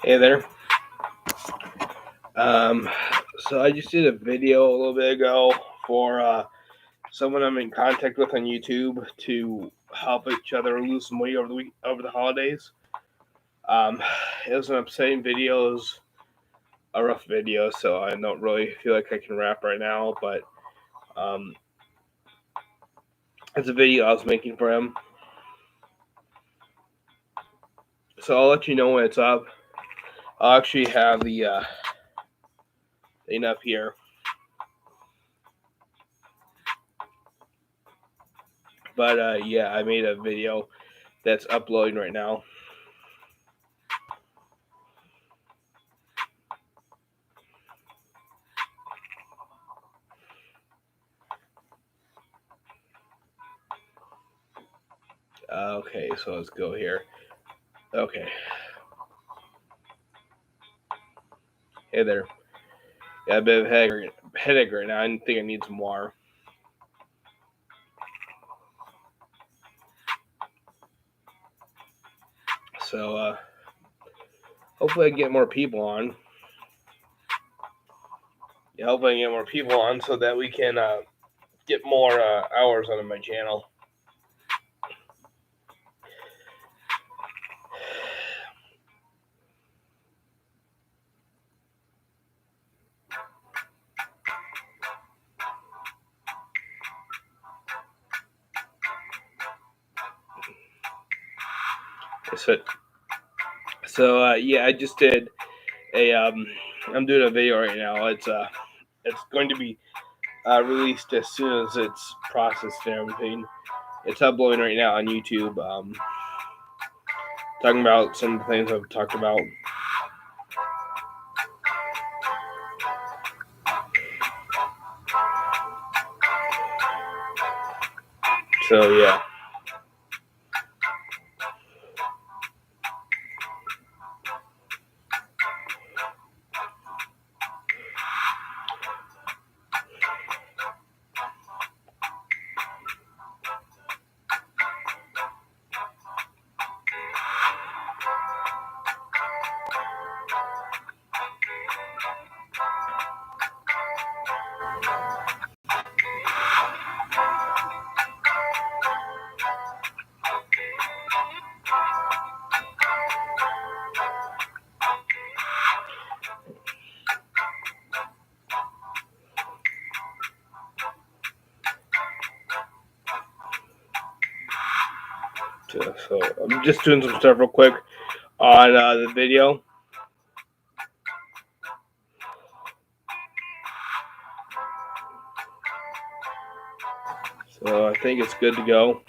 Hey there. So I just did a video a little bit ago for someone I'm in contact with on YouTube to help each other lose some weight over the holidays. Um, it was an upsetting video. It was a rough video, so I don't really feel like I can rap right now. But um, it's a video I was making for him, so I'll let you know when it's up. I'll actually have the thing up here. But yeah, I made a video that's uploading right now. Okay, so let's go here. Okay. Hey there. Got a bit of a headache right now. I think I need some water. So hopefully I can get more people on. Yeah, hopefully I can get more people on so that we can get more hours on my channel. So yeah, I just did a. I'm doing a video right now. It's going to be released as soon as it's processed and everything. It's uploading right now on YouTube. Talking about some of the things I've talked about. So yeah. So I'm just doing some stuff real quick on the video. So I think it's good to go.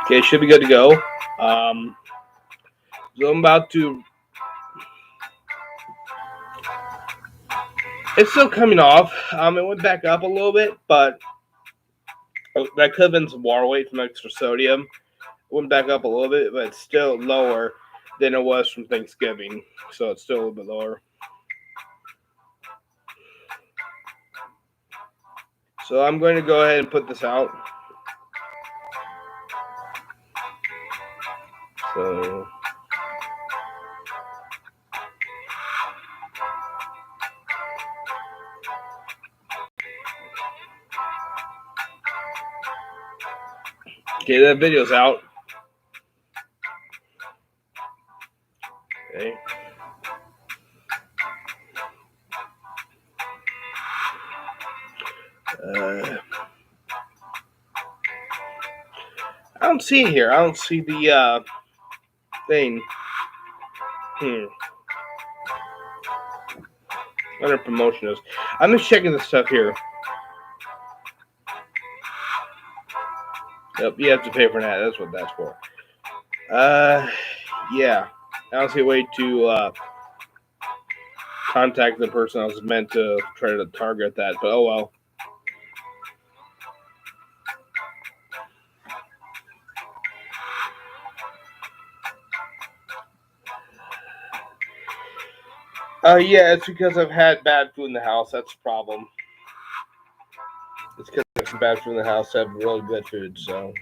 Okay, it should be good to go. So I'm about to. It's still coming off. It went back up a little bit, but that could have been some water weight from extra sodium. It went back up a little bit, but it's still lower than it was from Thanksgiving. So it's still a little bit lower. So I'm going to go ahead and put this out. So. Okay, that video's out. Okay. I don't see it here. I don't see the thing. Under promotion is. I'm just checking this stuff here. Yep, you have to pay for that. That's what that's for. Yeah. I don't see a way to contact the person I was meant to try to target that, but oh well. Yeah, it's because I've had bad food in the house. That's the problem. It's because I have some bad food in the house. I have really good food, so.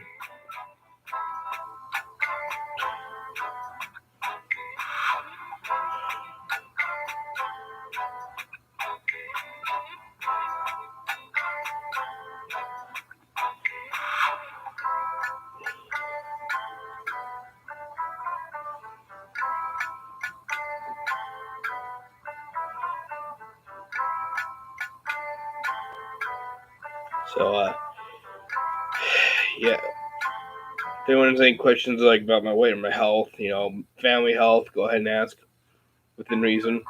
So, yeah. If anyone has any questions like about my weight or my health, family health, go ahead and ask within reason.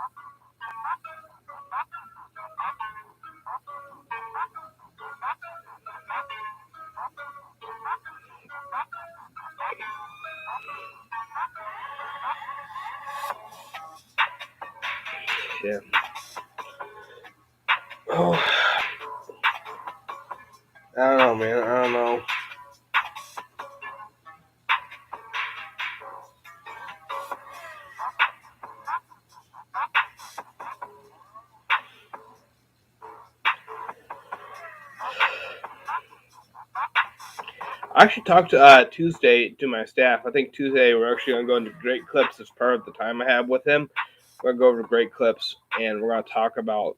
Yeah. Oh, I don't know, man. I don't know. I actually talked Tuesday to my staff. I think Tuesday we're actually going to go into Great Clips as part of the time I have with him. We're going to go over to Great Clips, and we're going to talk about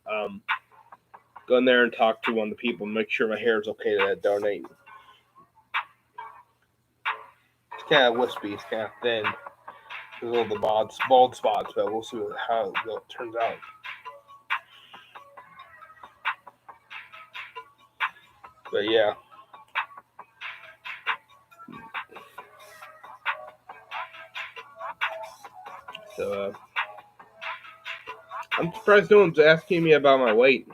going there and talk to one of the people and make sure my hair is okay to donate. It's kind of wispy. It's kind of thin. There's a little bald spots, but we'll see how it turns out. But yeah. So I'm surprised no one's asking me about my weight.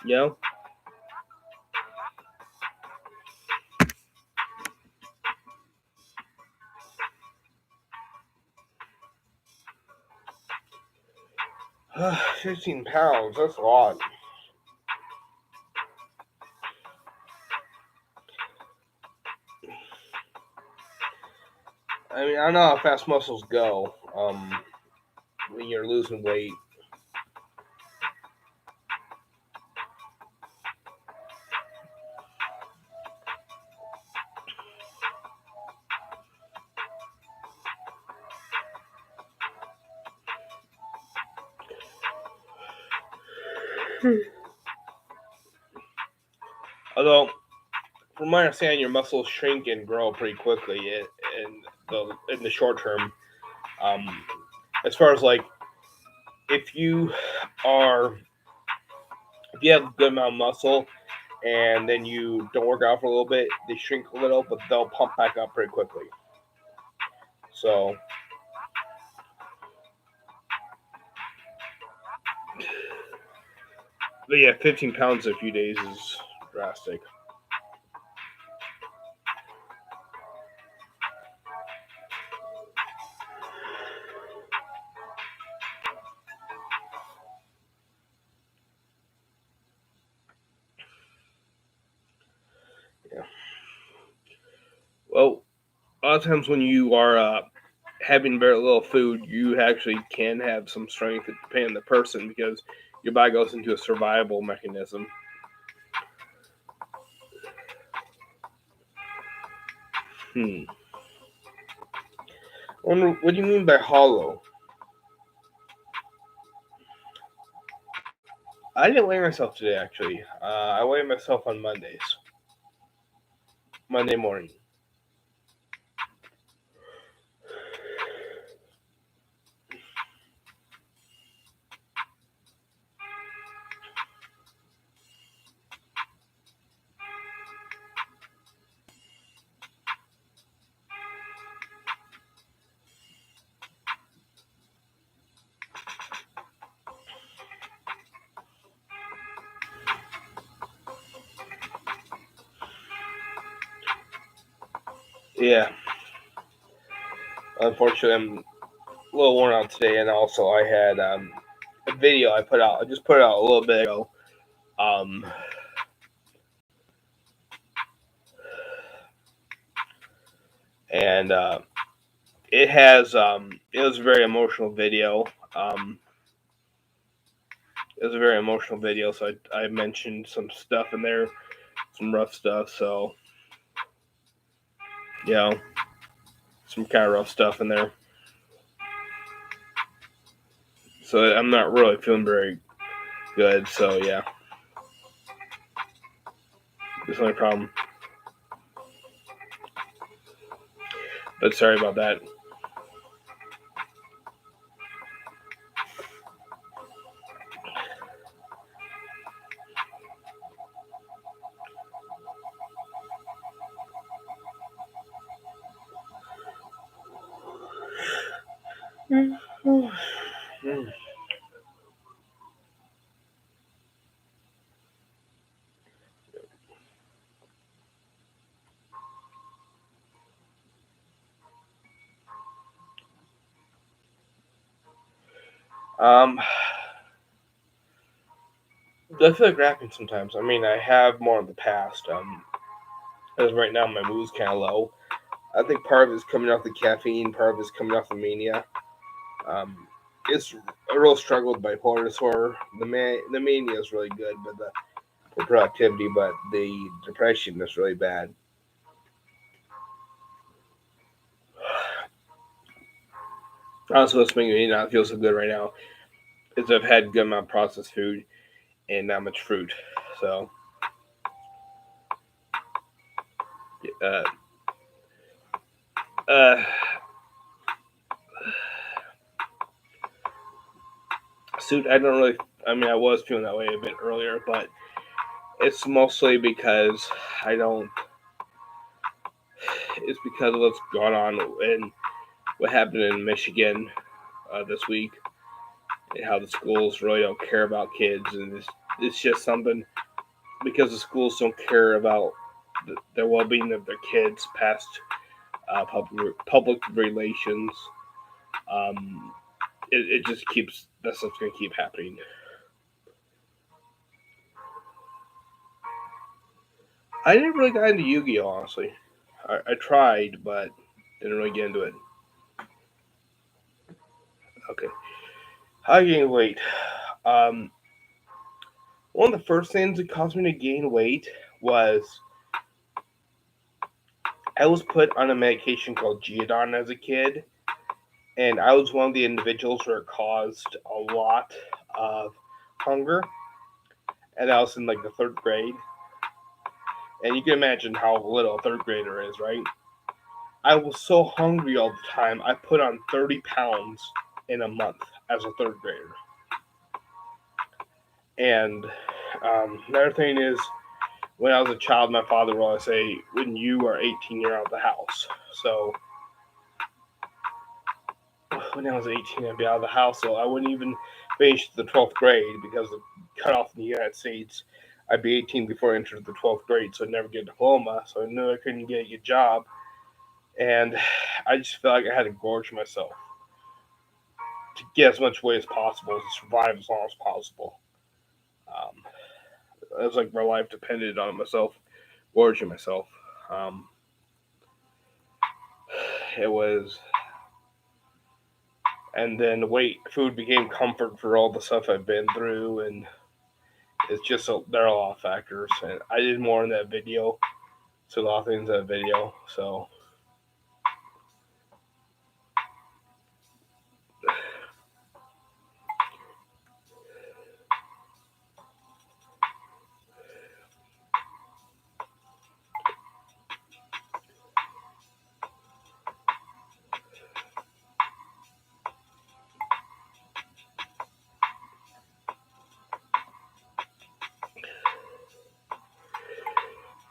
You know? 15 pounds, that's a lot. I mean, I don't know how fast muscles go when you're losing weight. Although, from my understanding, your muscles shrink and grow pretty quickly in the short term. As far as like, if you have a good amount of muscle and then you don't work out for a little bit, they shrink a little, but they'll pump back up pretty quickly. So, but yeah, 15 pounds in a few days is drastic. Yeah. Well, a lot of times when you are having very little food, you actually can have some strength depending on the person because your body goes into a survival mechanism. What do you mean by hollow? I didn't weigh myself today, actually. I weigh myself on Mondays. Monday morning. Yeah. Unfortunately, I'm a little worn out today, and also I had a video I put out. I just put it out a little bit ago. And it was a very emotional video. It was a very emotional video, so I mentioned some stuff in there, some rough stuff. So, you know, some kind of rough stuff in there. So I'm not really feeling very good. So yeah, that's the only problem. But sorry about that. Um, I feel like rapping sometimes. I mean, I have more in the past. As right now my mood's kind of low. I think part of it's coming off the caffeine, part of it's coming off the mania. Um, it's a real struggle with bipolar disorder. The mania is really good, but the productivity, but the depression is really bad. Also, what's making me not feel so good right now is I've had good amount of processed food and not much fruit. So, uh, uh, suit. I don't really. I mean, I was feeling that way a bit earlier, but it's mostly because I don't. It's because of what's gone on and what happened in Michigan this week, and how the schools really don't care about kids, and it's just something because the schools don't care about the well-being of their kids past public relations. Um, it just keeps that stuff's gonna keep happening. I never really got into Yu-Gi-Oh! Honestly, I tried, but didn't really get into it. Okay, how I gain weight. Um, One of the first things that caused me to gain weight was I was put on a medication called Geodon as a kid, and I was one of the individuals where it caused a lot of hunger, and I was in like the third grade. And you can imagine how little a third grader is, right? I was so hungry all the time, I put on 30 pounds in a month as a third grader. And another thing is, when I was a child, my father would always say, when you are 18, you're out of the house. So when I was 18, I'd be out of the house, so I wouldn't even finish the 12th grade because the cutoff in the United States, I'd be 18 before I entered the 12th grade, so I'd never get a diploma, so I knew I couldn't get a good job. And I just felt like I had to gorge myself to get as much weight as possible to survive as long as possible. Um, it was like my life depended on myself, gorging myself. Um, it was, and then weight, food became comfort for all the stuff I've been through, and it's just there are a lot of factors, and I did more in that video, so a lot of things in that video. So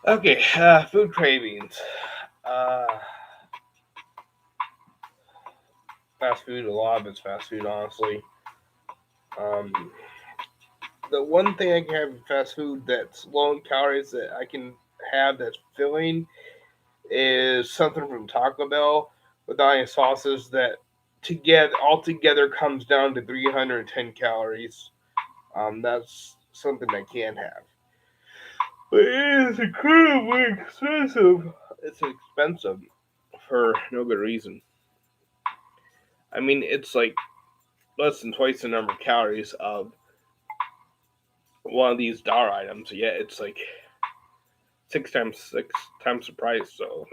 okay, food cravings, uh, fast food. A lot of it's fast food, honestly. Um, the one thing I can have in fast food that's low in calories that I can have that's filling is something from Taco Bell without any sauces that together altogether comes down to 310 calories. That's something I can have. But it is incredibly expensive. It's expensive for no good reason. I mean, it's like less than twice the number of calories of one of these dollar items. Yet it's like six times the price. So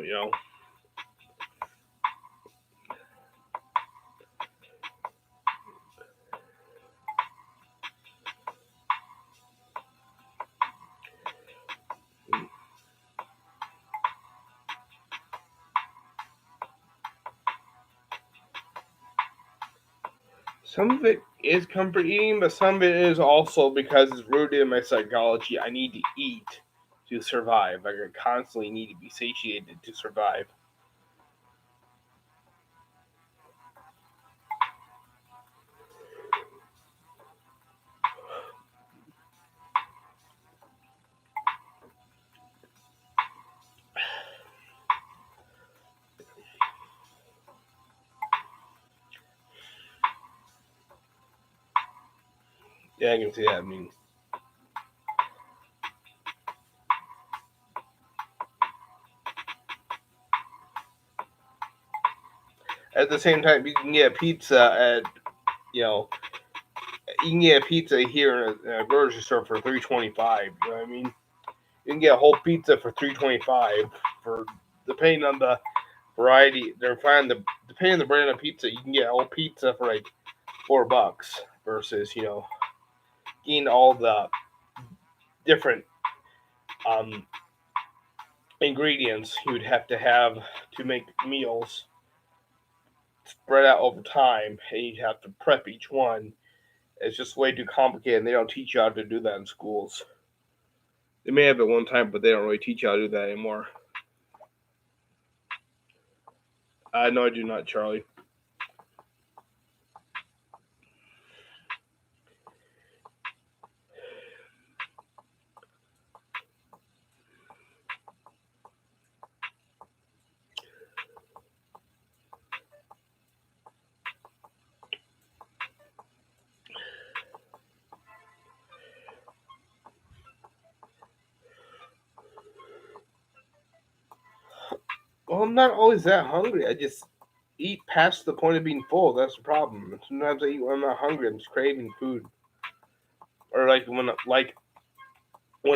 some of it is comfort eating, but some of it is also because it's rooted in my psychology. I need to eat to survive. Like I constantly need to be satiated to survive. Yeah, I can see that. I mean, at the same time, you can get pizza at, you know, you can get pizza here in a grocery store for $3.25. You know what I mean? You can get a whole pizza for $3.25 for depending on the variety. They're finding depending on the brand of pizza, you can get a whole pizza for like $4 versus getting all the different um, ingredients you'd have to make meals spread out over time, and you'd have to prep each one. It's just way too complicated, and they don't teach you how to do that in schools. They may have it one time, but they don't really teach you how to do that anymore. No, I do not, Charlie. Well, I'm not always that hungry. I just eat past the point of being full. That's the problem. Sometimes I eat when I'm not hungry. I'm just craving food, or when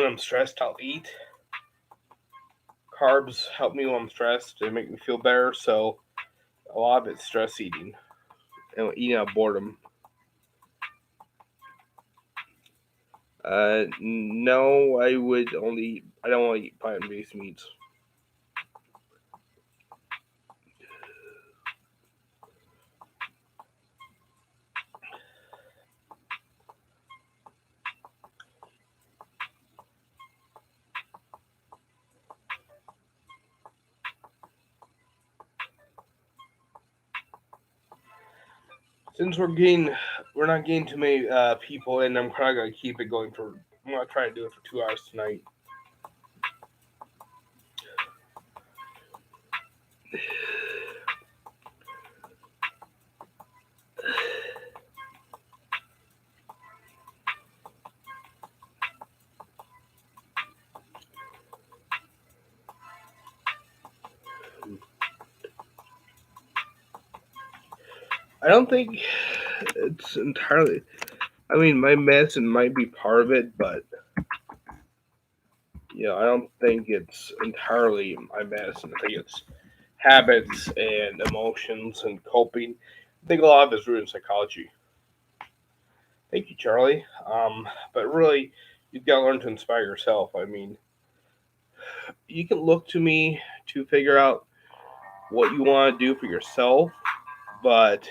I'm stressed, I'll eat. Carbs help me when I'm stressed. They make me feel better. So a lot of it's stress eating and eating out of boredom. No, I don't want to eat plant-based meats. Since we're not getting too many people in, I'm kind of gonna keep it going for. I'm gonna try to do it for 2 hours tonight. I don't think it's entirely. I mean, my medicine might be part of it, but I don't think it's entirely my medicine. I think it's habits and emotions and coping. I think a lot of it's rooted in psychology. Thank you, Charlie. But really, you've got to learn to inspire yourself. I mean, you can look to me to figure out what you want to do for yourself, but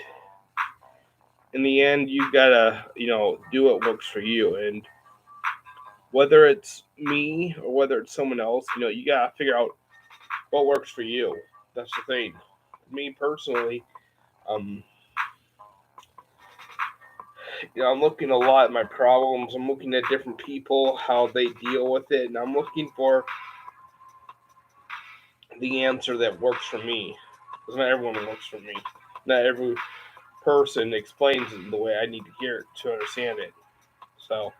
in the end, you gotta, do what works for you. And whether it's me or whether it's someone else, you gotta figure out what works for you. That's the thing. Me personally, um, I'm looking a lot at my problems. I'm looking at different people, how they deal with it, and I'm looking for the answer that works for me. Because not everyone works for me. Not every person explains it the way I need to hear it to understand it. So,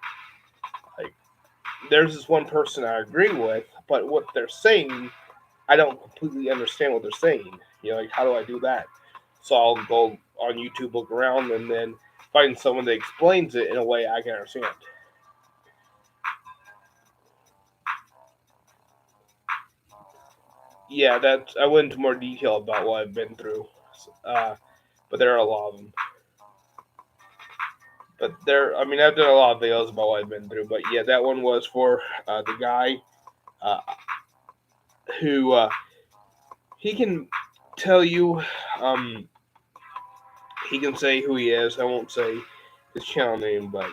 like, there's this one person I agree with, but what they're saying, I don't completely understand what they're saying. Like, how do I do that? So I'll go on YouTube, look around, and then find someone that explains it in a way I can understand. Yeah, I went into more detail about what I've been through, uh, but there are a lot of them. I mean, I've done a lot of videos about what I've been through, but yeah, that one was for the guy uh, who he can tell you, um, he can say who he is. I won't say his channel name, but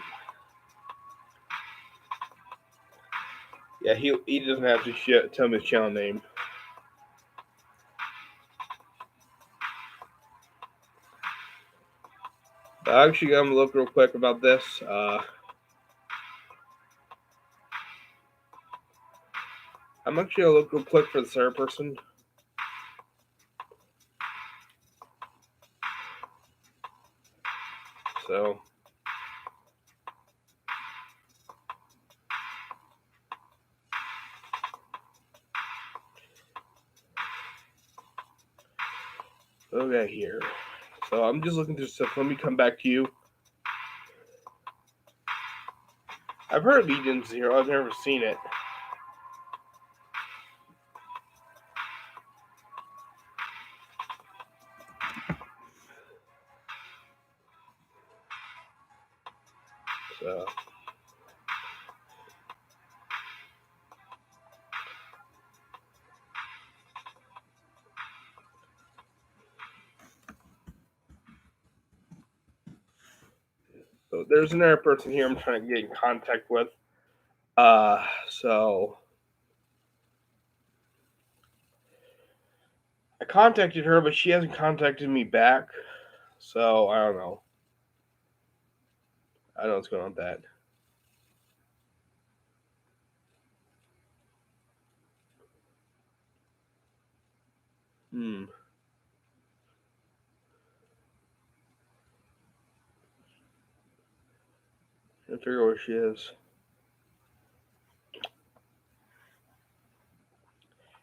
yeah, he doesn't have to tell me his channel name. But actually, I'm gonna look real quick about this. I'm actually gonna look real quick for the third person. So Okay, here. So I'm just looking through stuff. Let me come back to you. I've heard of Legion's Zero. I've never seen it. So there's another person here I'm trying to get in contact with. So I contacted her, but she hasn't contacted me back. So I don't know. I don't know what's going on with that. I figure out where she is.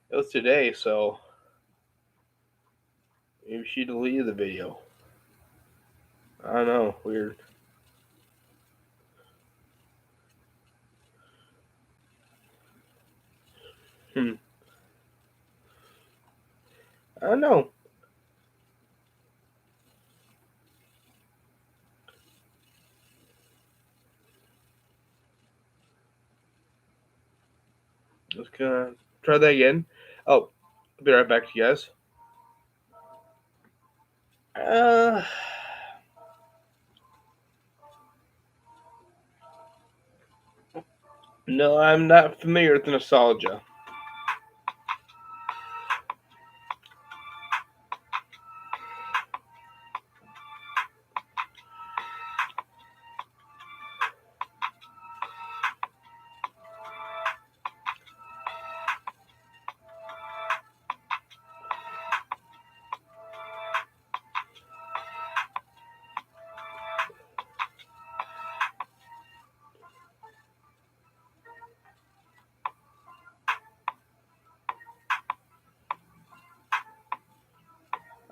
It was today, so maybe she deleted the video. I don't know. Weird. I don't know. Let's gonna try that again. Oh, I'll be right back to you guys. No, I'm not familiar with nostalgia.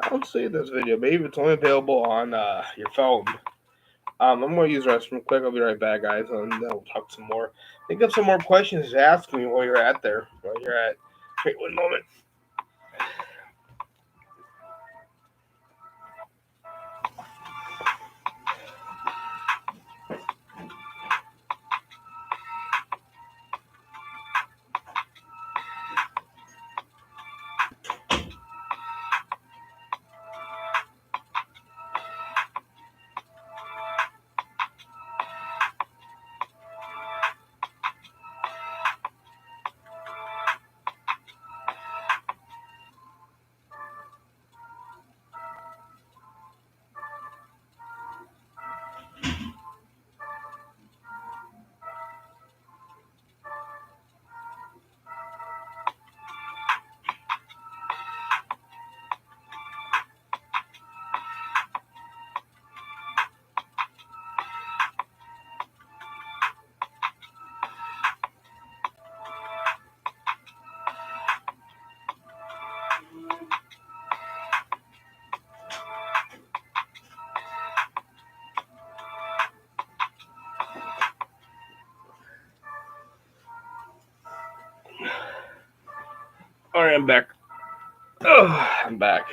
I don't see this video. Maybe it's only available on your phone. I'm gonna use the restroom quick. I'll be right back, guys, and then we'll talk some more. Think of some more questions to ask me while you're at there. While you're at. Wait 1 moment. All right, I'm back. Oh, I'm back.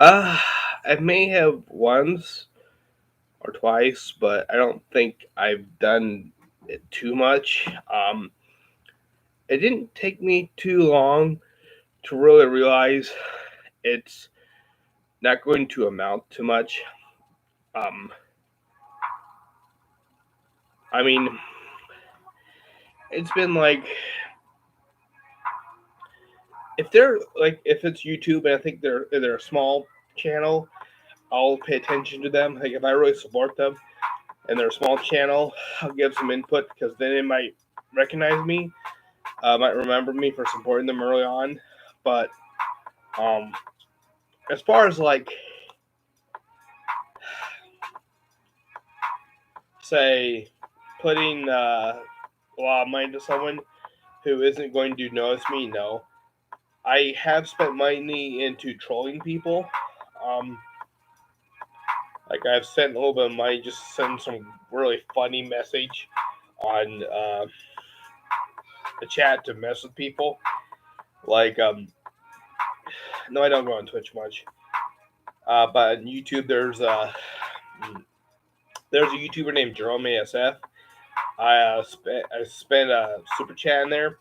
I may have once or twice, but I don't think I've done it too much. It didn't take me too long to really realize it's not going to amount to much. I mean, it's been like if it's YouTube and I think they're a small channel, I'll pay attention to them. Like if I really support them and they're a small channel, I'll give some input because then it might recognize me, might remember me for supporting them early on. But as far as like say putting a lot of money into someone who isn't going to notice me? No. I have spent money into trolling people. Like I've sent a little bit of money just to send some really funny message on the chat to mess with people. Like no, I don't go on Twitch much. But on YouTube, there's a YouTuber named Jerome ASF. I spent a super chat in there.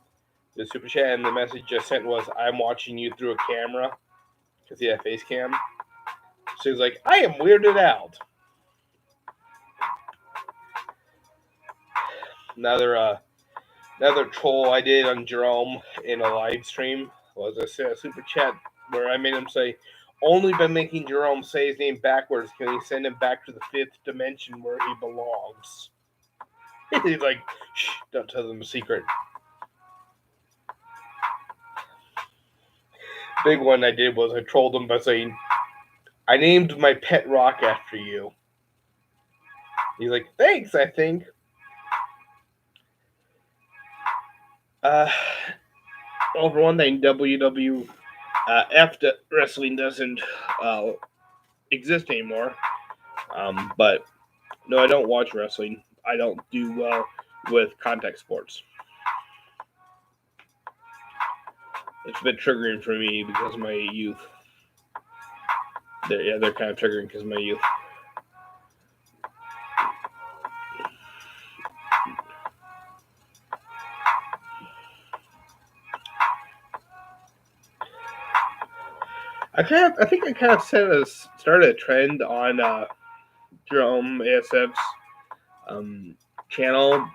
The super chat and the message I sent was, "I'm watching you through a camera," because he had a face cam. So he's like, "I am weirded out." Another troll I did on Jerome in a live stream was a super chat where I made him say, "Only by making Jerome say his name backwards can he send him back to the fifth dimension where he belongs." He's like, "Shh, don't tell them a secret." Big one I did was I trolled him by saying, "I named my pet rock after you." He's like, "Thanks, I think." Over one thing, WWF wrestling doesn't exist anymore. But no, I don't watch wrestling. I don't do well with contact sports. It's a bit triggering for me because of my youth. They're kind of triggering because of my youth. I think I kind of started a trend on Jerome ASF's channel on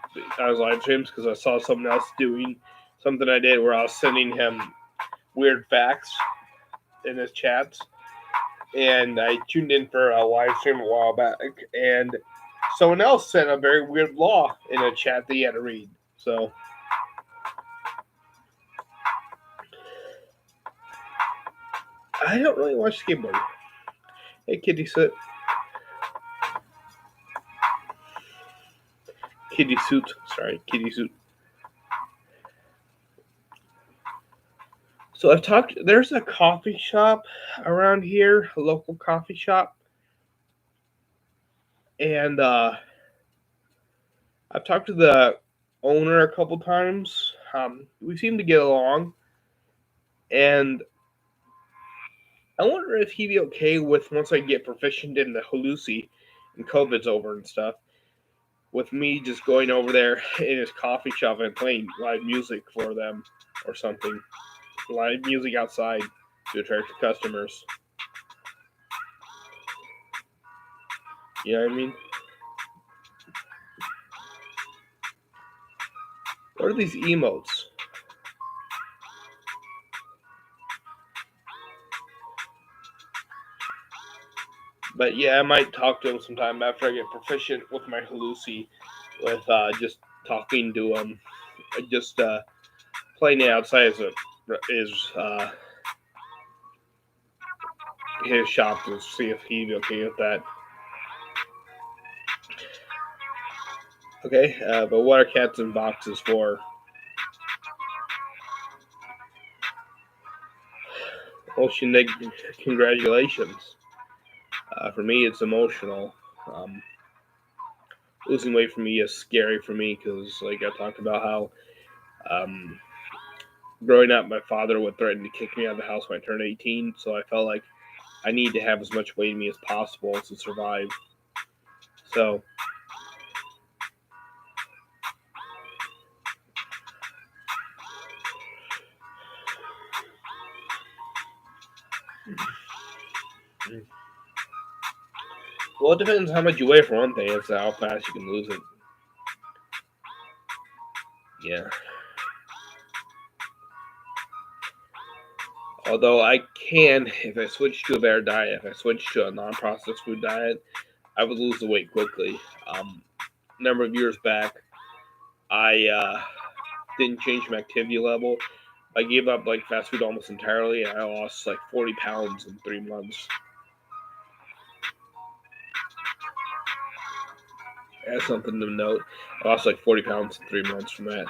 his live streams because I saw someone else doing something I did where I was sending him weird facts in his chats, and I tuned in for a live stream a while back, and someone else sent a very weird law in a chat that he had to read. So I don't really watch skateboarding. Hey, kitty suit. Kitty suit. Sorry, kitty suit. So I've talked. There's a coffee shop around here, a local coffee shop, and I've talked to the owner a couple times. We seem to get along, and I wonder if he'd be okay with, once I get proficient in the Halusi and COVID's over and stuff, with me just going over there in his coffee shop and playing live music for them or something. Live music outside to attract the customers. You know what I mean? What are these emotes? But yeah, I might talk to him sometime after I get proficient with my Halusi, with just talking to him, just playing it outside is his shop to see if he'd be okay with that. Okay, but what are cats in boxes for? Ocean, congratulations. For me, it's emotional. Losing weight for me is scary for me because, like I talked about, how growing up, my father would threaten to kick me out of the house when I turned 18. So I felt like I need to have as much weight in me as possible to survive. So well, it depends how much you weigh for one thing. It's how fast you can lose it. Yeah. Although I can, if I switch to a better diet, if I switch to a non-processed food diet, I would lose the weight quickly. A number of years back, I didn't change my activity level. I gave up like fast food almost entirely, and I lost like 40 pounds in 3 months. That's something to note. I lost like 40 pounds in 3 months from that.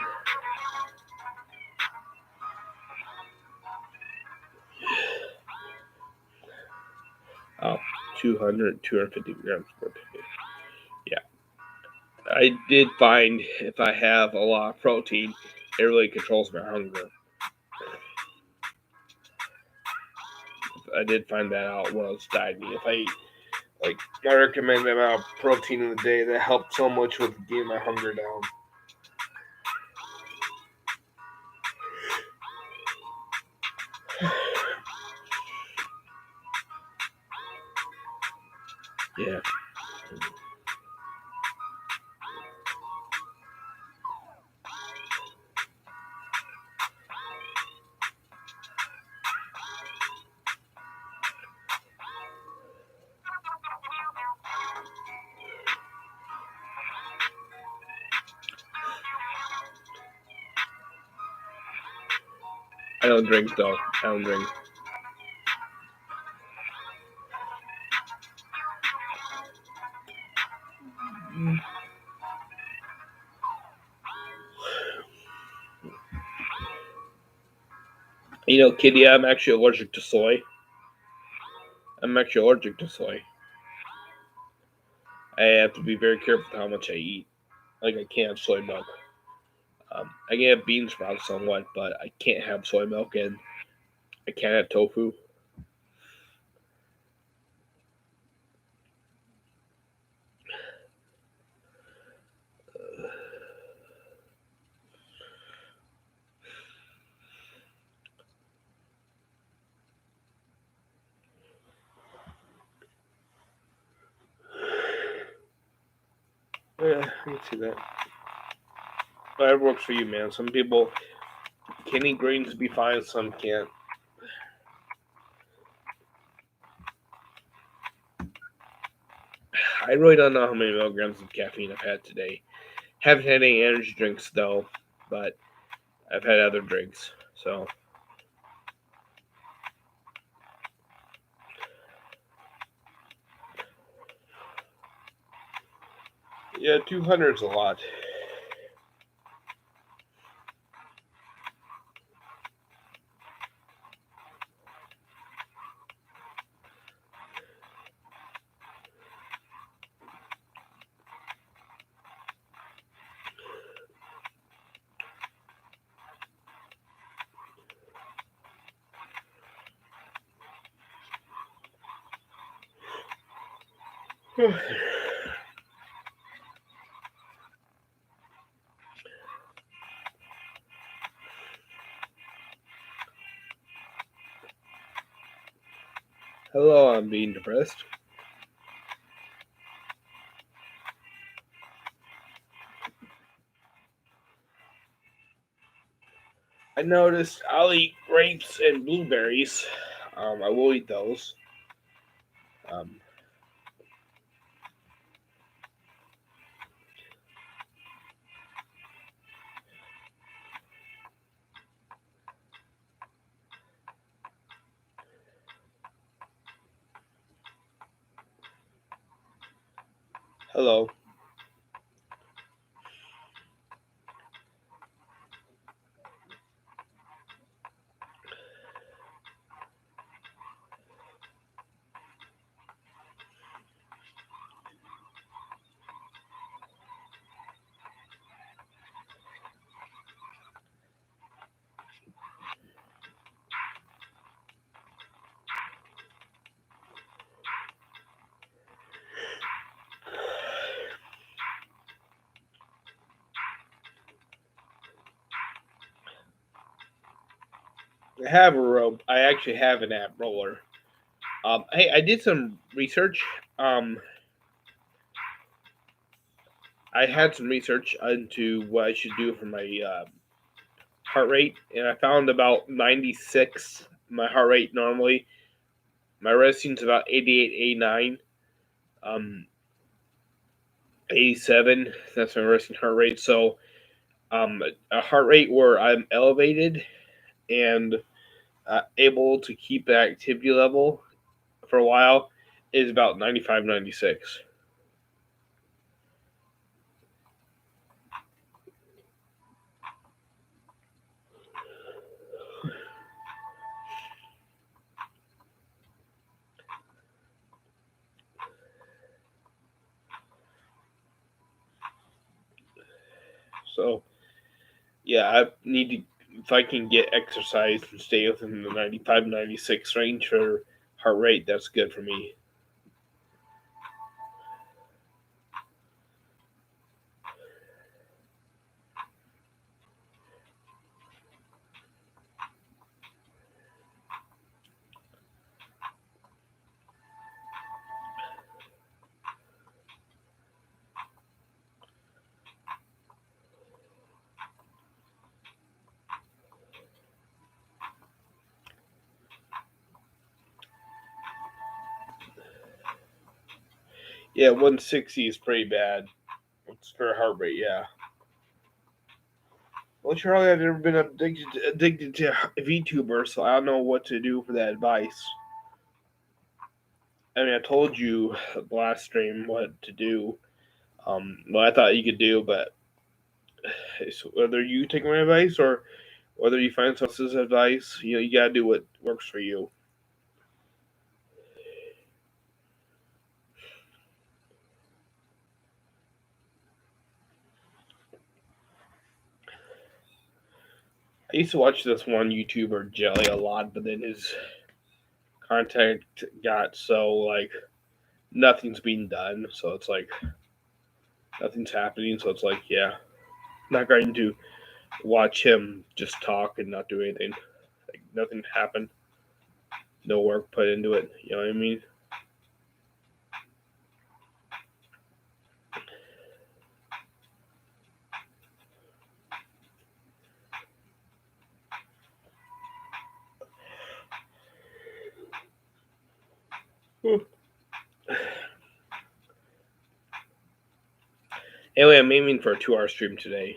Oh, 250 grams per day. Yeah. I did find if I have a lot of protein, it really controls my hunger. I did find that out when I was dieting. If I eat like my recommended amount of protein in the day, that helped so much with getting my hunger down. Yeah. I don't drink though. I don't drink. You know, Kitty, I'm actually allergic to soy. I'm actually allergic to soy. I have to be very careful with how much I eat. Like I can't have soy milk. I can have bean sprouts somewhat, but I can't have soy milk and I can't have tofu. Yeah, I can see that. Whatever works for you, man. Some people can eat greens be fine, some can't. I really don't know how many milligrams of caffeine I've had today. Haven't had any energy drinks though, but I've had other drinks. So yeah, 200 is a lot. Hello, I'm being depressed. I noticed I'll eat grapes and blueberries. I will eat those. Um, hello. I have a rope. I actually have an app roller. Hey, I did some research. Um, I had some research into what I should do for my heart rate, and I found about 96. My heart rate normally. My resting's about 88, 89, 87. That's my resting heart rate. So a heart rate where I'm elevated and able to keep the activity level for a while is about 95, 96. Yeah, I need to, if I can get exercise and stay within the 95, 96 range for heart rate, that's good for me. Yeah, 160 is pretty bad. It's for heart rate, yeah. Well, Charlie, I've never been addicted to VTuber, so I don't know what to do for that advice. I mean, I told you last stream what to do. What I thought you could do, but whether you take my advice or whether you find someone else's advice, you gotta do what works for you. I used to watch this one YouTuber Jelly a lot, but then his content got so like nothing's being done, so it's like nothing's happening. So it's like, yeah, not going to watch him just talk and not do anything. Like nothing happened, no work put into it. You know what I mean? Anyway, I'm aiming for a 2 hour stream today.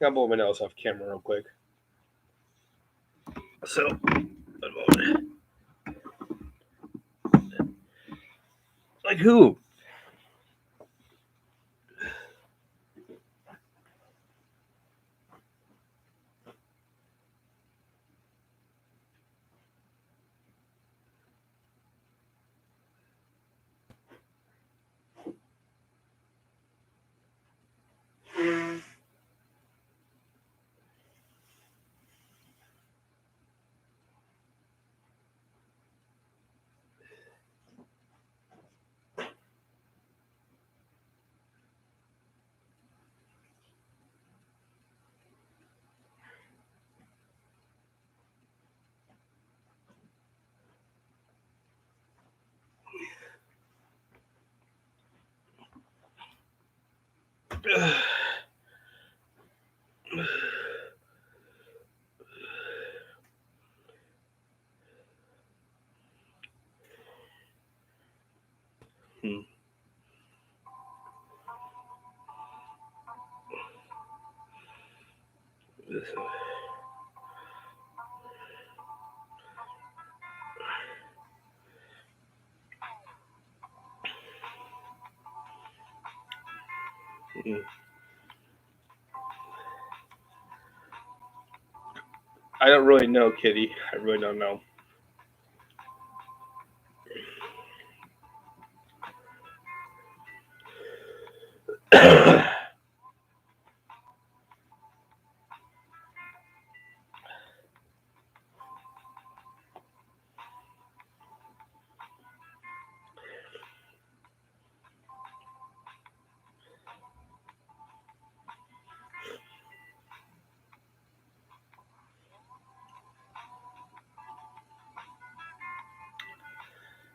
Gotta blow my nose off camera real quick. So, like who? Hmm. Hmm. I don't really know, Kitty. I really don't know.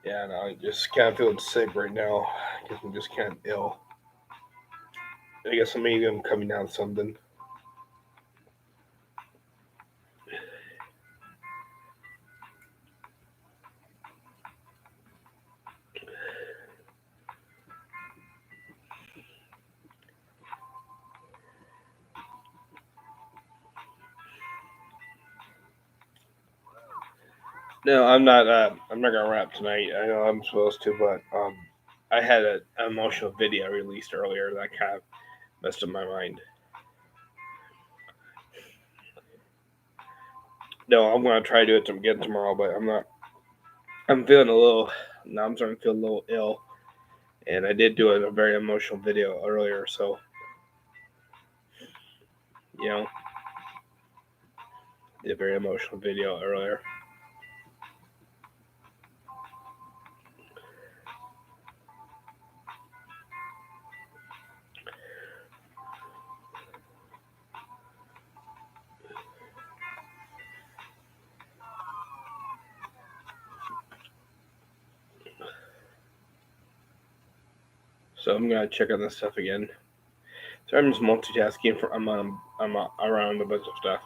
Yeah, no, I just kind of feeling sick right now. I guess I'm just kind of ill. I guess maybe I'm coming down with something. No, I'm not. I'm not gonna rap tonight. I know I'm supposed to, but I had an emotional video released earlier that kind of messed up my mind. No, I'm gonna try to do it again tomorrow, but I'm not. I'm feeling a little. Now I'm starting to feel a little ill, and I did do a very emotional video earlier, so you know, did a very emotional video earlier. So I'm gonna check on this stuff again. So I'm just multitasking. I'm around a bunch of stuff.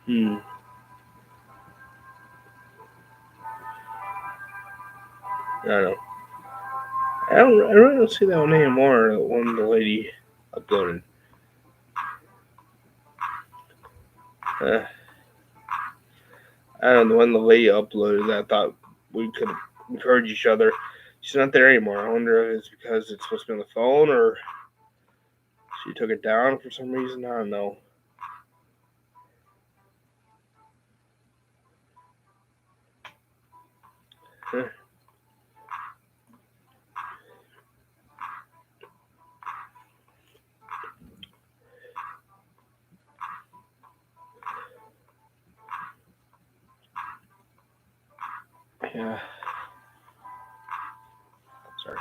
Hmm. I don't know. I really don't see that one anymore. The one the lady uploaded. Uh, I don't know. The one the lady uploaded that I thought we could encourage each other. She's not there anymore. I wonder if it's because it's supposed to be on the phone or she took it down for some reason. I don't know. Yeah. Sorry.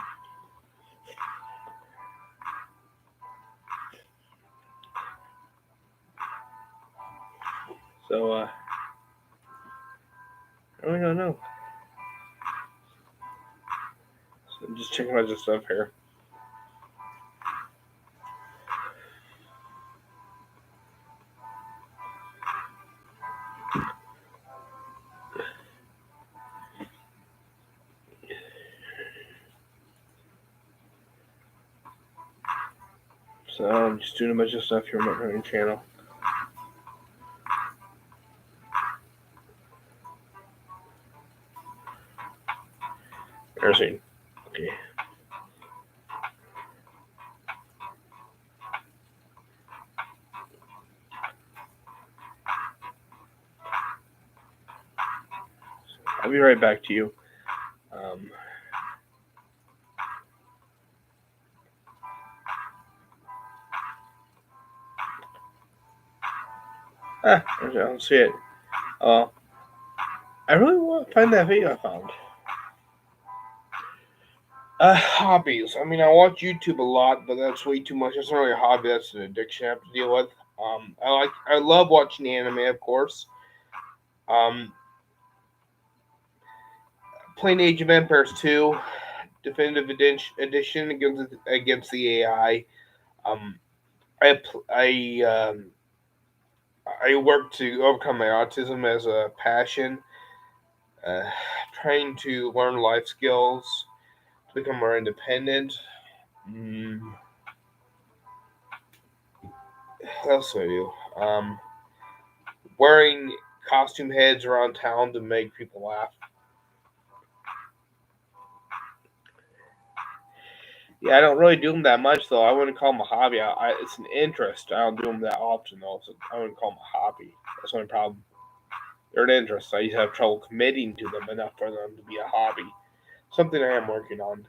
So I really don't know. So I'm just checking out this stuff here. So I'm just doing a bunch of stuff here on my main channel. Everything. Okay. I'll be right back to you. Um, I don't see it. I really want to find that video I found. Hobbies. I mean, I watch YouTube a lot, but that's way too much. That's not really a hobby. That's an addiction I have to deal with. I love watching anime, of course. Um, playing Age of Empires 2, Definitive Edition against the AI. Um, I work to overcome my autism as a passion. Uh, trying to learn life skills to become more independent. Mm, what else do I do? Wearing costume heads around town to make people laugh. Yeah, I don't really do them that much though. I wouldn't call them a hobby. It's an interest. I don't do them that often though, so I wouldn't call them a hobby. That's my problem. They're an interest. I just have trouble committing to them enough for them to be a hobby. Something I am working on.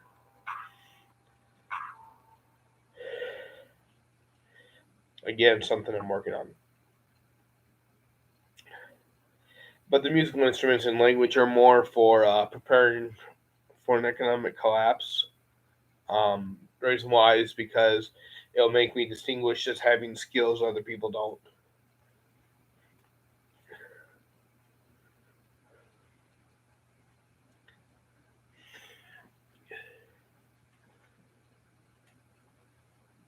Again, something I'm working on. But the musical instruments and language are more for preparing for an economic collapse. The reason why is because it'll make me distinguished as having skills other people don't.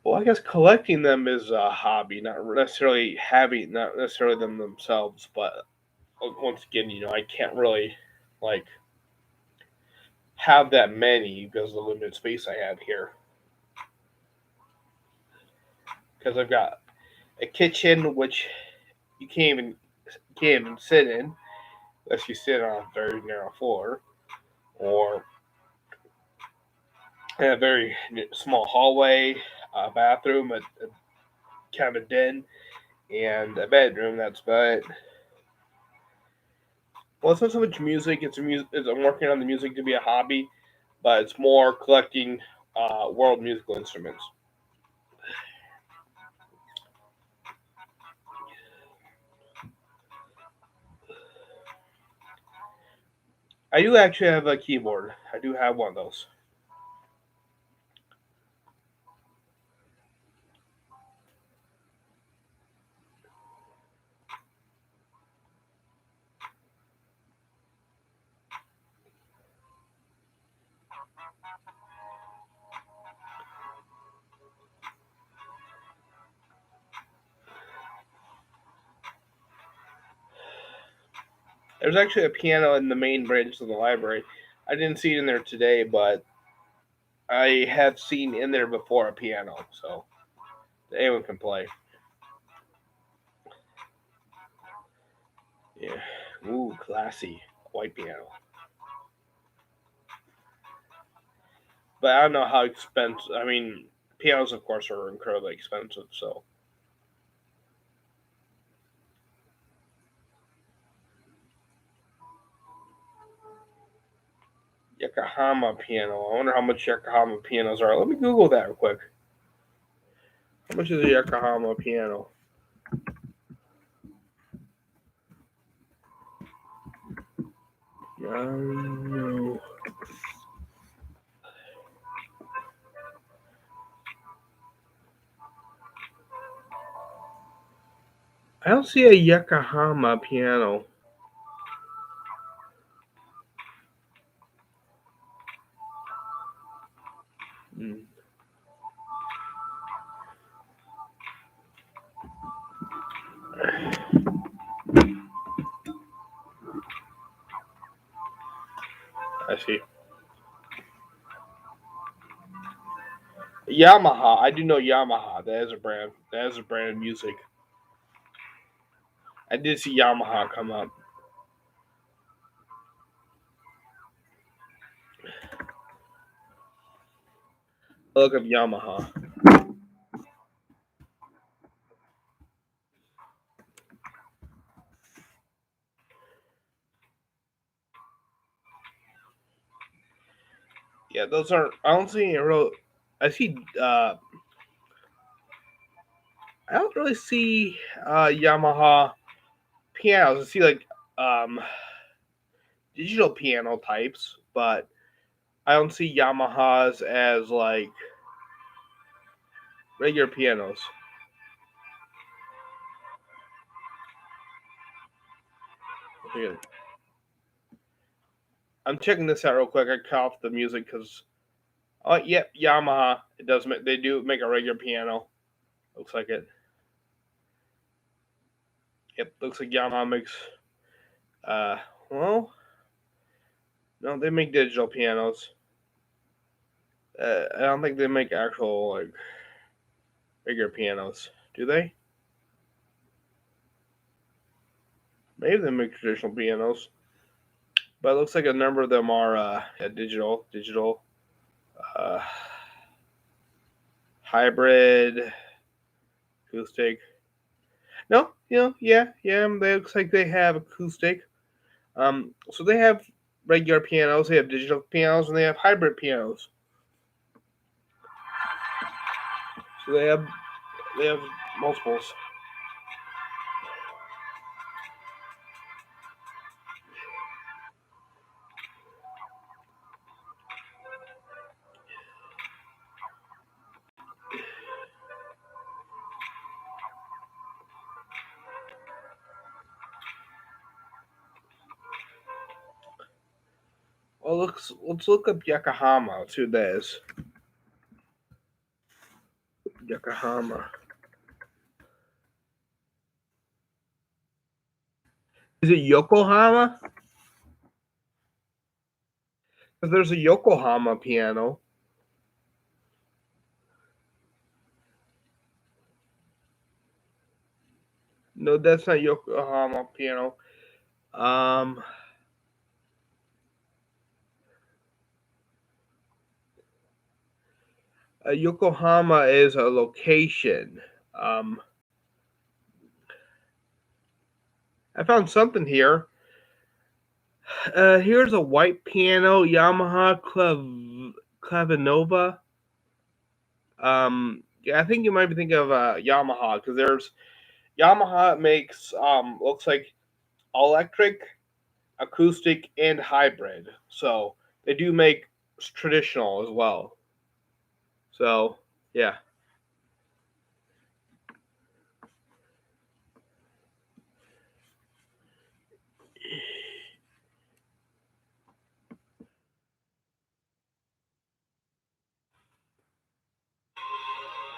Well, I guess collecting them is a hobby, not necessarily them themselves, but once again, I can't really like have that many because of the limited space I have here. Because I've got a kitchen which you can't even sit in unless you sit on a very narrow floor, or a very small hallway, a bathroom, a kind of a den, and a bedroom. That's about it. Well, it's not so much music. I'm working on the music to be a hobby, but it's more collecting world musical instruments. I do actually have a keyboard. I do have one of those. There's actually a piano in the main branch of the library. I didn't see it in there today, but I have seen in there before a piano, so anyone can play. Yeah. Ooh, classy. White piano. But I don't know how expensive. I mean, pianos, of course, are incredibly expensive, so. Yokohama piano. I wonder how much Yokohama pianos are. Let me Google that real quick. How much is a Yokohama piano? No. I don't see a Yokohama piano. Hmm. I see. Yamaha. I do know Yamaha. That is a brand. That is a brand of music. I did see Yamaha come up. Look up Yamaha. Yeah, those are. I don't see any real. I see. I don't really see Yamaha pianos. I see like um, digital piano types, but I don't see Yamahas as like regular pianos. Okay. I'm checking this out real quick. I cut off the music because oh yep, Yamaha. It does. They do make a regular piano. Looks like it. Yep, looks like Yamaha makes. Uh, well, no, they make digital pianos. I don't think they make actual like regular pianos. Do they? Maybe they make traditional pianos, but it looks like a number of them are yeah, digital, uh, hybrid, acoustic. No, yeah. They looks like they have acoustic. So they have regular pianos, they have digital pianos, and they have hybrid pianos. So they have multiples. Well, let's look up Yokohama. Let's see what that is. Yokohama. Is it Yokohama? Because there's a Yokohama piano. No, that's not Yokohama piano. Um, Yokohama is a location. Um, I found something here. Here's a white piano, Yamaha Clavinova. Yeah, I think you might be thinking of Yamaha because there's Yamaha makes looks like electric, acoustic, and hybrid. So they do make traditional as well. So yeah.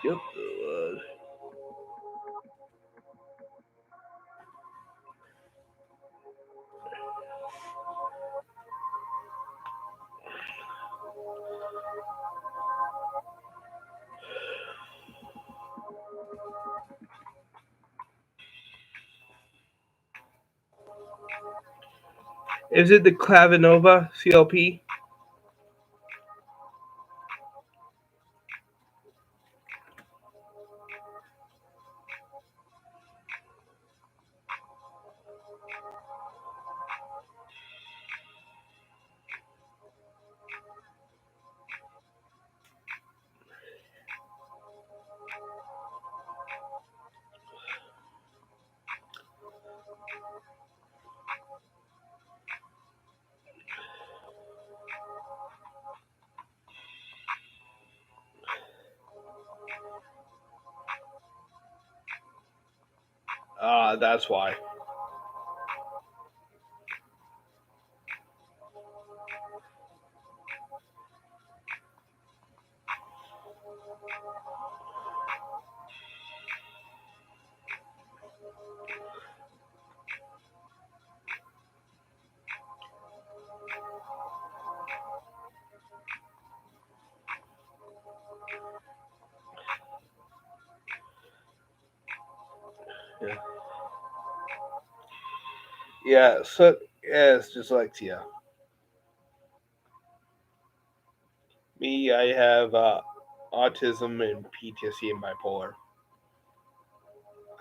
Yep. Is it the Clavinova CLP? That's why. Yeah. Yeah. So yeah, it's dyslexia. Me, I have autism and PTSD and bipolar.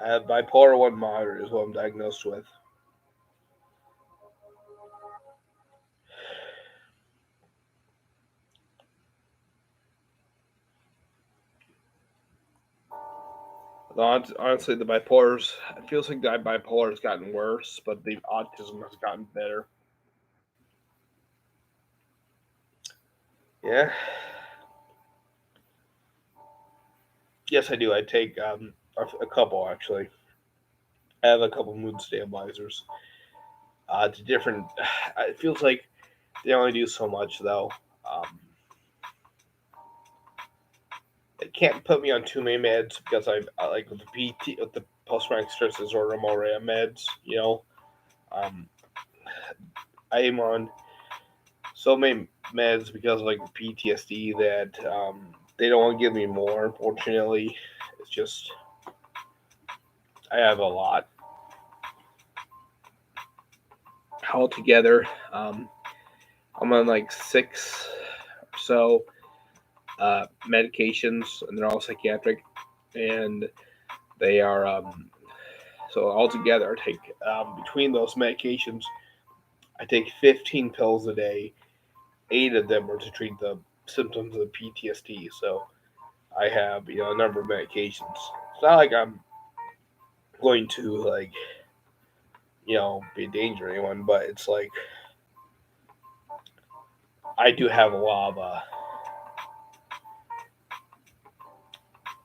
I have bipolar one moderate is what I'm diagnosed with. Honestly, the bipolar's it feels like the bipolar has gotten worse, but the autism has gotten better. Yeah. Yes, I do. I take a couple actually. I have a couple mood stabilizers. To different. It feels like they only do so much though. Um, they can't put me on too many meds because I like with the PT with the post traumatic stress disorder. I'm already on meds. Um, I am on so many meds because of like the PTSD that they don't want to give me more. Unfortunately, it's just I have a lot altogether. I'm on like six or so medications, and they're all psychiatric, and they are so altogether. I take between those medications, I take 15 pills a day. 8 of them are to treat the symptoms of PTSD. So I have a number of medications. It's not like I'm going to like be a danger to anyone, but it's like I do have a lot of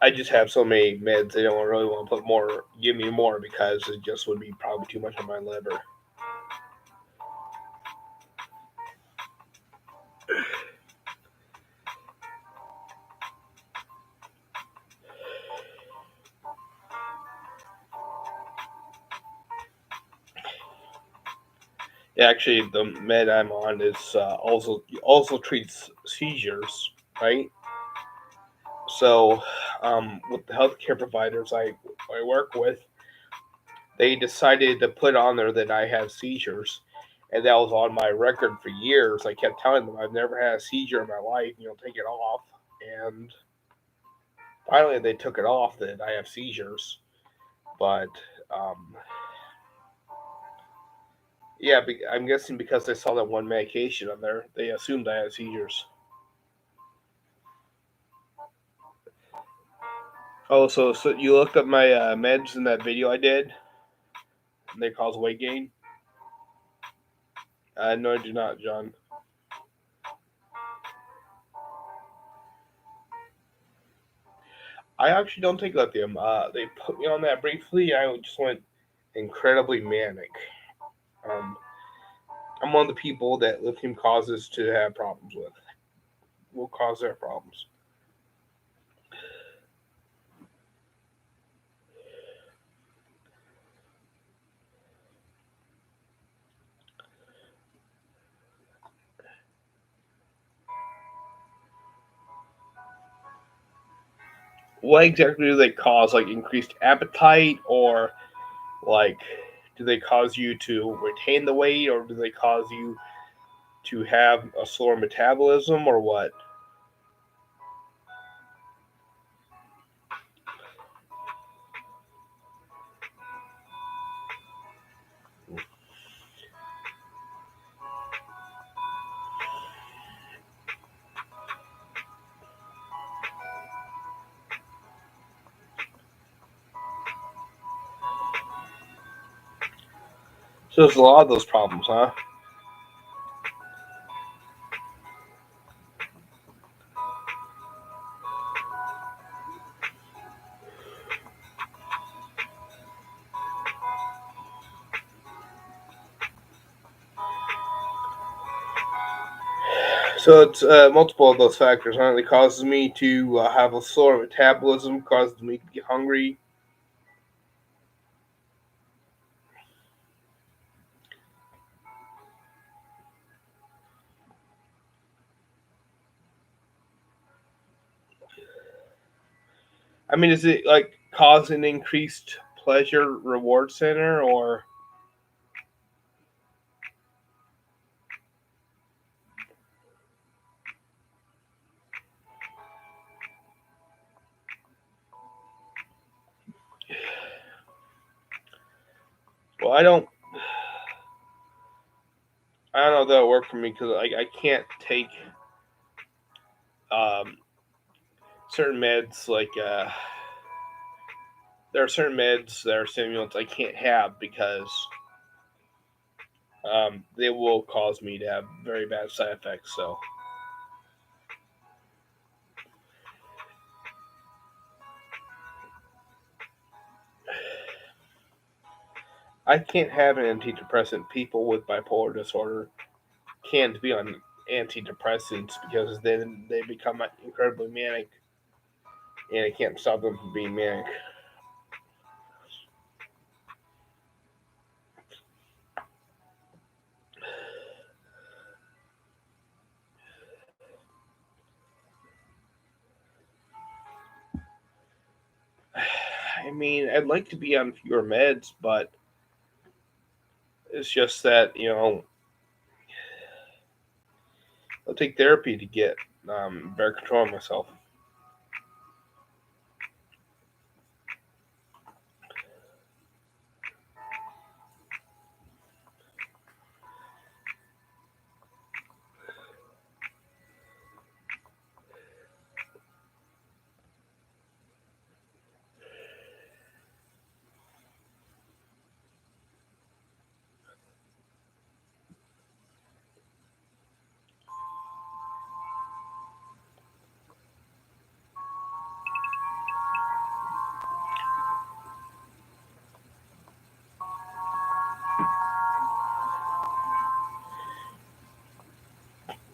I just have so many meds. They don't really want to put more, give me more because it just would be probably too much on my liver. Yeah, actually, the med I'm on is also treats seizures, right? So, with the healthcare providers I work with, they decided to put on there that I have seizures, and that was on my record for years. I kept telling them I've never had a seizure in my life. Take it off. And finally, they took it off that I have seizures. But yeah, I'm guessing because they saw that one medication on there, they assumed I had seizures. Oh, so you looked up my meds in that video I did? And they cause weight gain? No, I do not, John. I actually don't take lithium. They put me on that briefly. I just went incredibly manic. Um, I'm one of the people that lithium causes to have problems with. Will cause their problems. What exactly do they cause? Like increased appetite, or like do they cause you to retain the weight, or do they cause you to have a slower metabolism, or what? So there's a lot of those problems, huh? So it's multiple of those factors, huh? It causes me to have a slower metabolism, causes me to get hungry. I mean, is it like cause an increased pleasure reward center, or well, I don't know if that'll work for me because I can't take um, certain meds like there are certain meds that are stimulants I can't have because they will cause me to have very bad side effects. So I can't have an antidepressant. People with bipolar disorder can't be on antidepressants because then they become incredibly manic, and it can't stop them from being manic. I mean, I'd like to be on fewer meds, but it's just that I'll take therapy to get better control of myself.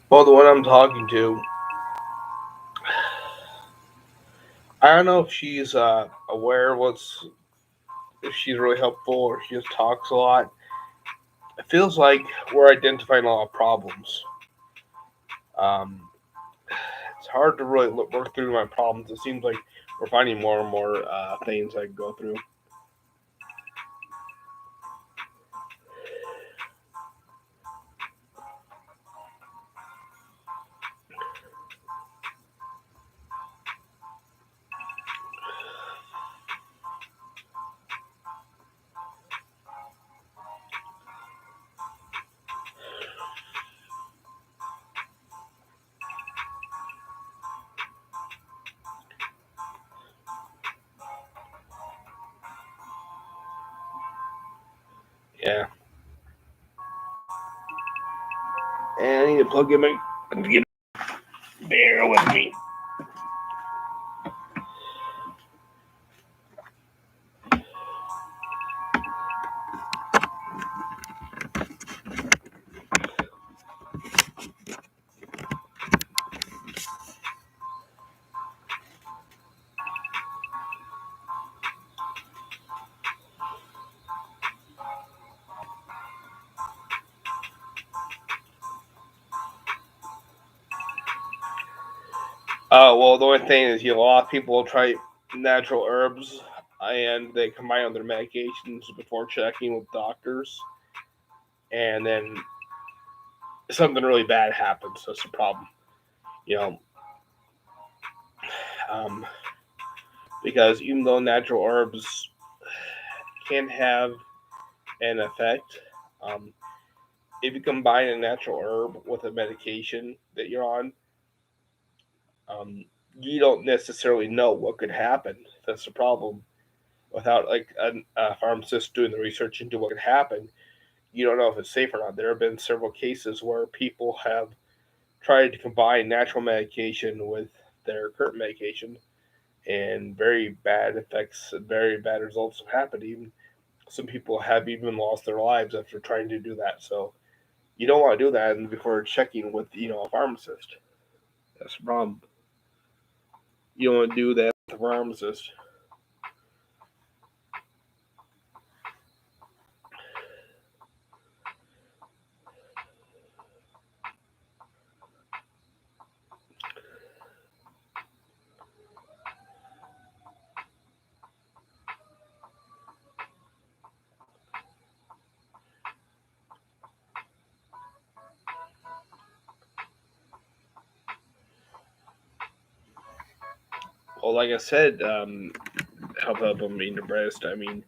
Well, the one I'm talking to, I don't know if she's aware of what's if she's really helpful or she just talks a lot. it feels like we're identifying a lot of problems. Um, it's hard to really work through my problems. It seems like we're finding more and more things I can go through. Yeah, and I need to plug in my computer. Bear with me. Well, the only thing is, a lot of people try natural herbs and they combine their medications before checking with doctors, and then something really bad happens. That's the problem, you know. Um, because even though natural herbs can have an effect, um, if you combine a natural herb with a medication that you're on, um, you don't necessarily know what could happen. That's the problem. Without like a pharmacist doing the research into what could happen, you don't know if it's safe or not. There have been several cases where people have tried to combine natural medication with their current medication, and very bad effects, very bad results have happened. Even some people have even lost their lives after trying to do that. So you don't want to do that before checking with a pharmacist. That's the problem. You don't want to do that with a pharmacist. Well, like I said, help them being depressed. I mean,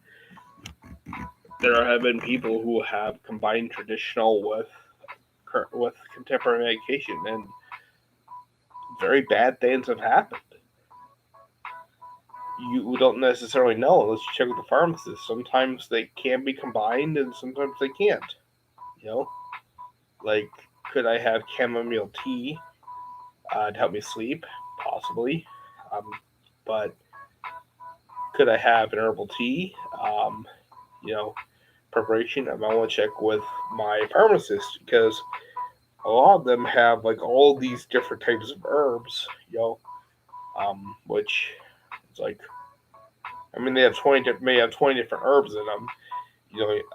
there have been people who have combined traditional with contemporary medication, and very bad things have happened. You don't necessarily know unless you check with the pharmacist. Sometimes they can be combined, and sometimes they can't. You know, like could I have chamomile tea to help me sleep? Possibly, um, but could I have an herbal tea? You know, preparation. I might want to check with my pharmacist because a lot of them have like all these different types of herbs. Which it's like I mean they have 20 different herbs in them.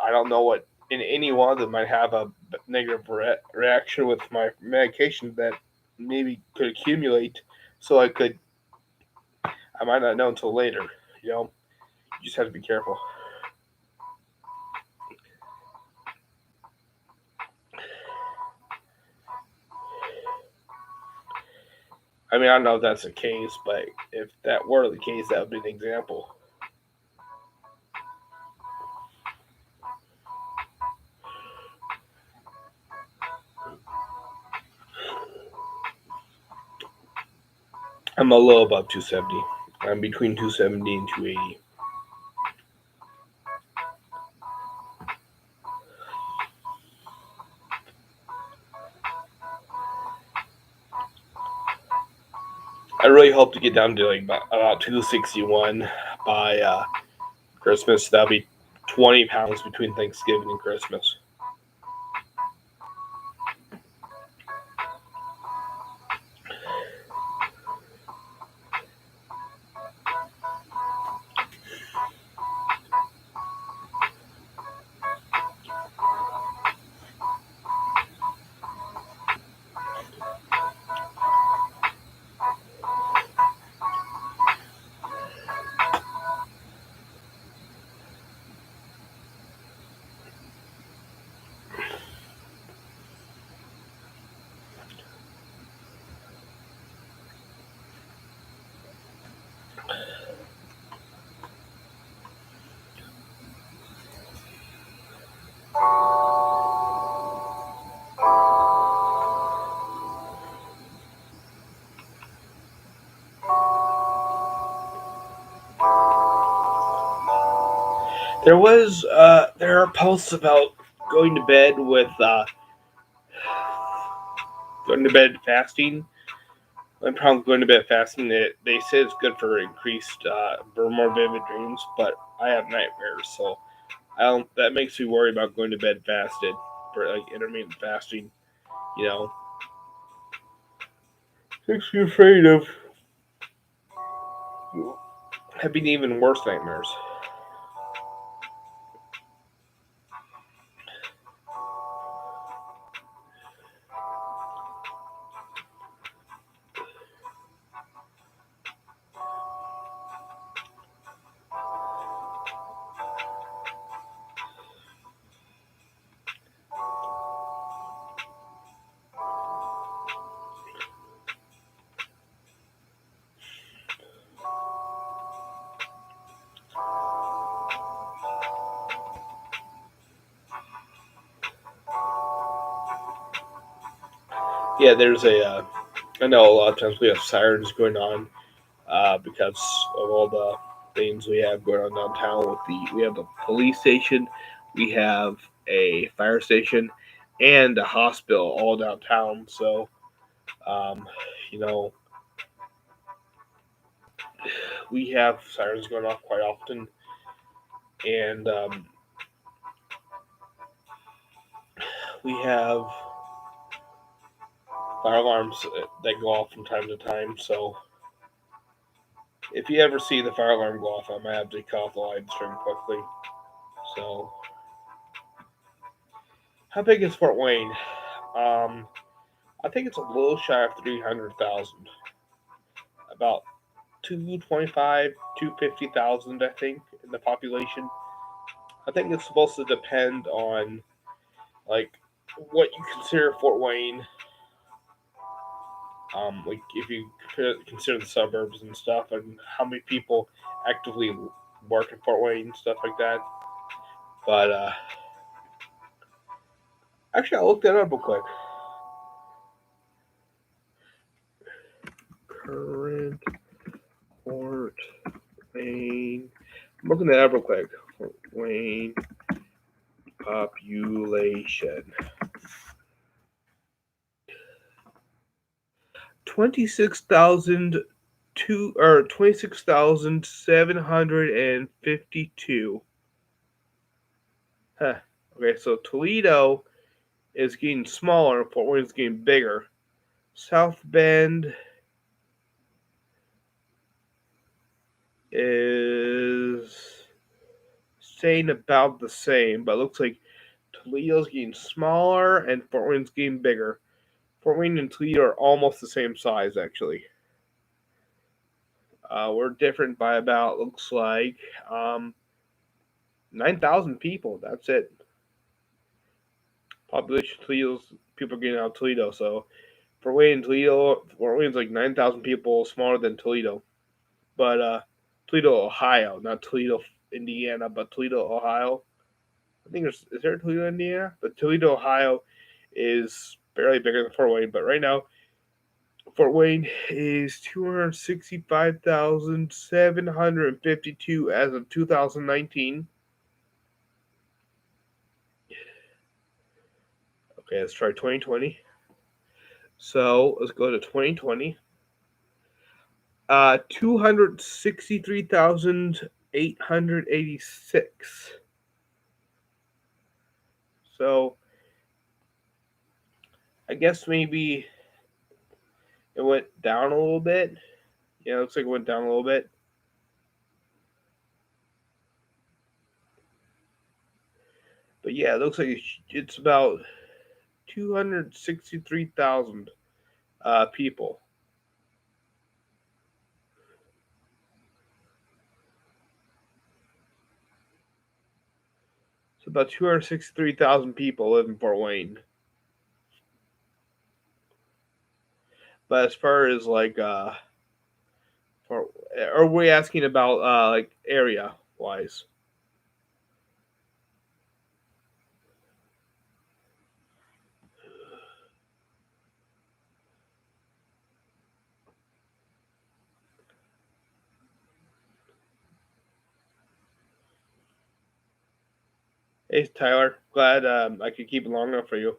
I don't know what in any one of them might have a negative reaction with my medication that maybe could accumulate. So I might not know until later. You know, you just have to be careful. I mean, I don't know if that's the case, but if that were the case, that would be an example. I'm a little above 270. I'm between 270 and 280. I really hope to get down to like about 261 by Christmas. That'll be 20 pounds between Thanksgiving and Christmas. There are posts about going to bed with going to bed fasting. My problem with going to bed fasting, they say it's good for more vivid dreams, but I have nightmares, so I don't. That makes me worry about going to bed fasted for like intermittent fasting. You know, makes me afraid of having even worse nightmares. Yeah, there's a. I know a lot of times we have sirens going on because of all the things we have going on downtown. We have a police station, we have a fire station, and a hospital all downtown. So, um, you know, we have sirens going off quite often, and we have fire alarms that go off from time to time. So, if you ever see the fire alarm go off, I might have to cut off the lights very quickly. So, how big is Fort Wayne? Um, I think it's a little shy of 300,000, about 225, 250,000, I think, in the population. I think it's supposed to depend on like what you consider Fort Wayne. Like if you consider the suburbs and stuff, and how many people actively work in Fort Wayne, stuff like that. But actually, I looked that up real quick. Current Fort Wayne. I'm looking that up real quick. Fort Wayne population. 26,752. Huh. Okay, so Toledo is getting smaller, Fort Wayne is getting bigger. South Bend is staying about the same, but it looks like Toledo's getting smaller and Fort Wayne's getting bigger. Fort Wayne and Toledo are almost the same size, actually. We're different by about, looks like, 9,000 people. That's it. Population Toledo's people getting out of Toledo. So Fort Wayne and Toledo, Fort Wayne's like 9,000 people, smaller than Toledo. But Toledo, Ohio, not Toledo, Indiana, but Toledo, Ohio. I think is there Toledo, Indiana? But Toledo, Ohio is barely bigger than Fort Wayne. But right now, Fort Wayne is 265,752 as of 2019. Okay, let's try 2020. So let's go to 2020. 263,886. So I guess maybe it went down a little bit. Yeah, it looks like it went down a little bit. But yeah, it looks like it's about 263,000 people. So about 263,000 people live in Fort Wayne. But as far as like, for, are we asking about like area wise? Hey, Tyler. Glad I could keep it long enough for you.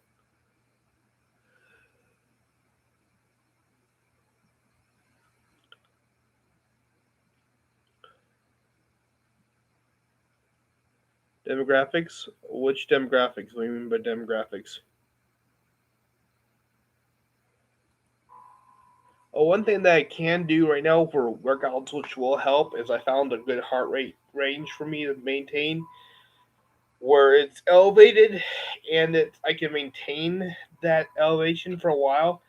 Demographics? Which demographics? What do you mean by demographics? Oh, one thing that I can do right now for workouts, which will help, is I found a good heart rate range for me to maintain, where it's elevated, and I can maintain that elevation for a while,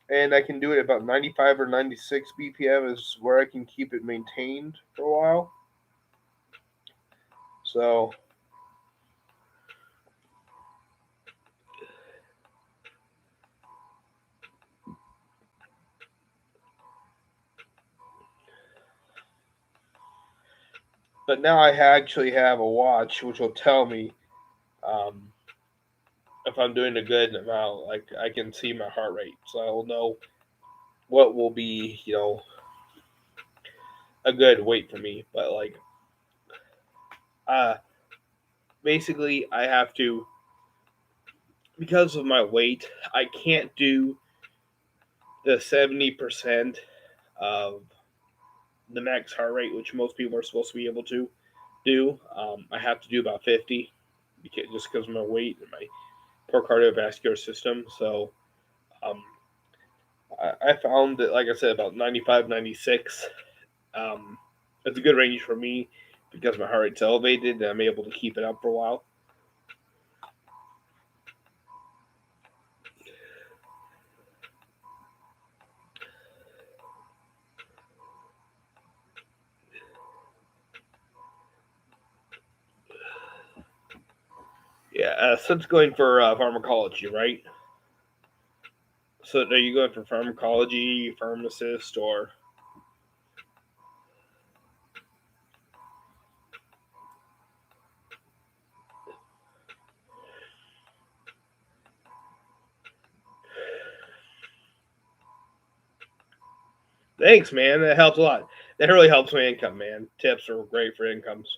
and I can do it about 95 or 96 BPM is where I can keep it maintained for a while. So, but now I actually have a watch which will tell me um, if I'm doing a good amount. Like I can see my heart rate, so I will know what will be, a good weight for me. But like, uh, basically, I have to, because of my weight, I can't do the 70% of the max heart rate, which most people are supposed to be able to do. I have to do about 50, just because of my weight and my poor cardiovascular system. So um, I found that, like I said, about 95, 96. It's a good range for me because my heart rate's elevated and I'm able to keep it up for a while. Yeah, Sid's going for pharmacology, right? So are you going for pharmacology, pharmacist, or? Thanks, man. That helps a lot. That really helps my income, man. Tips are great for incomes.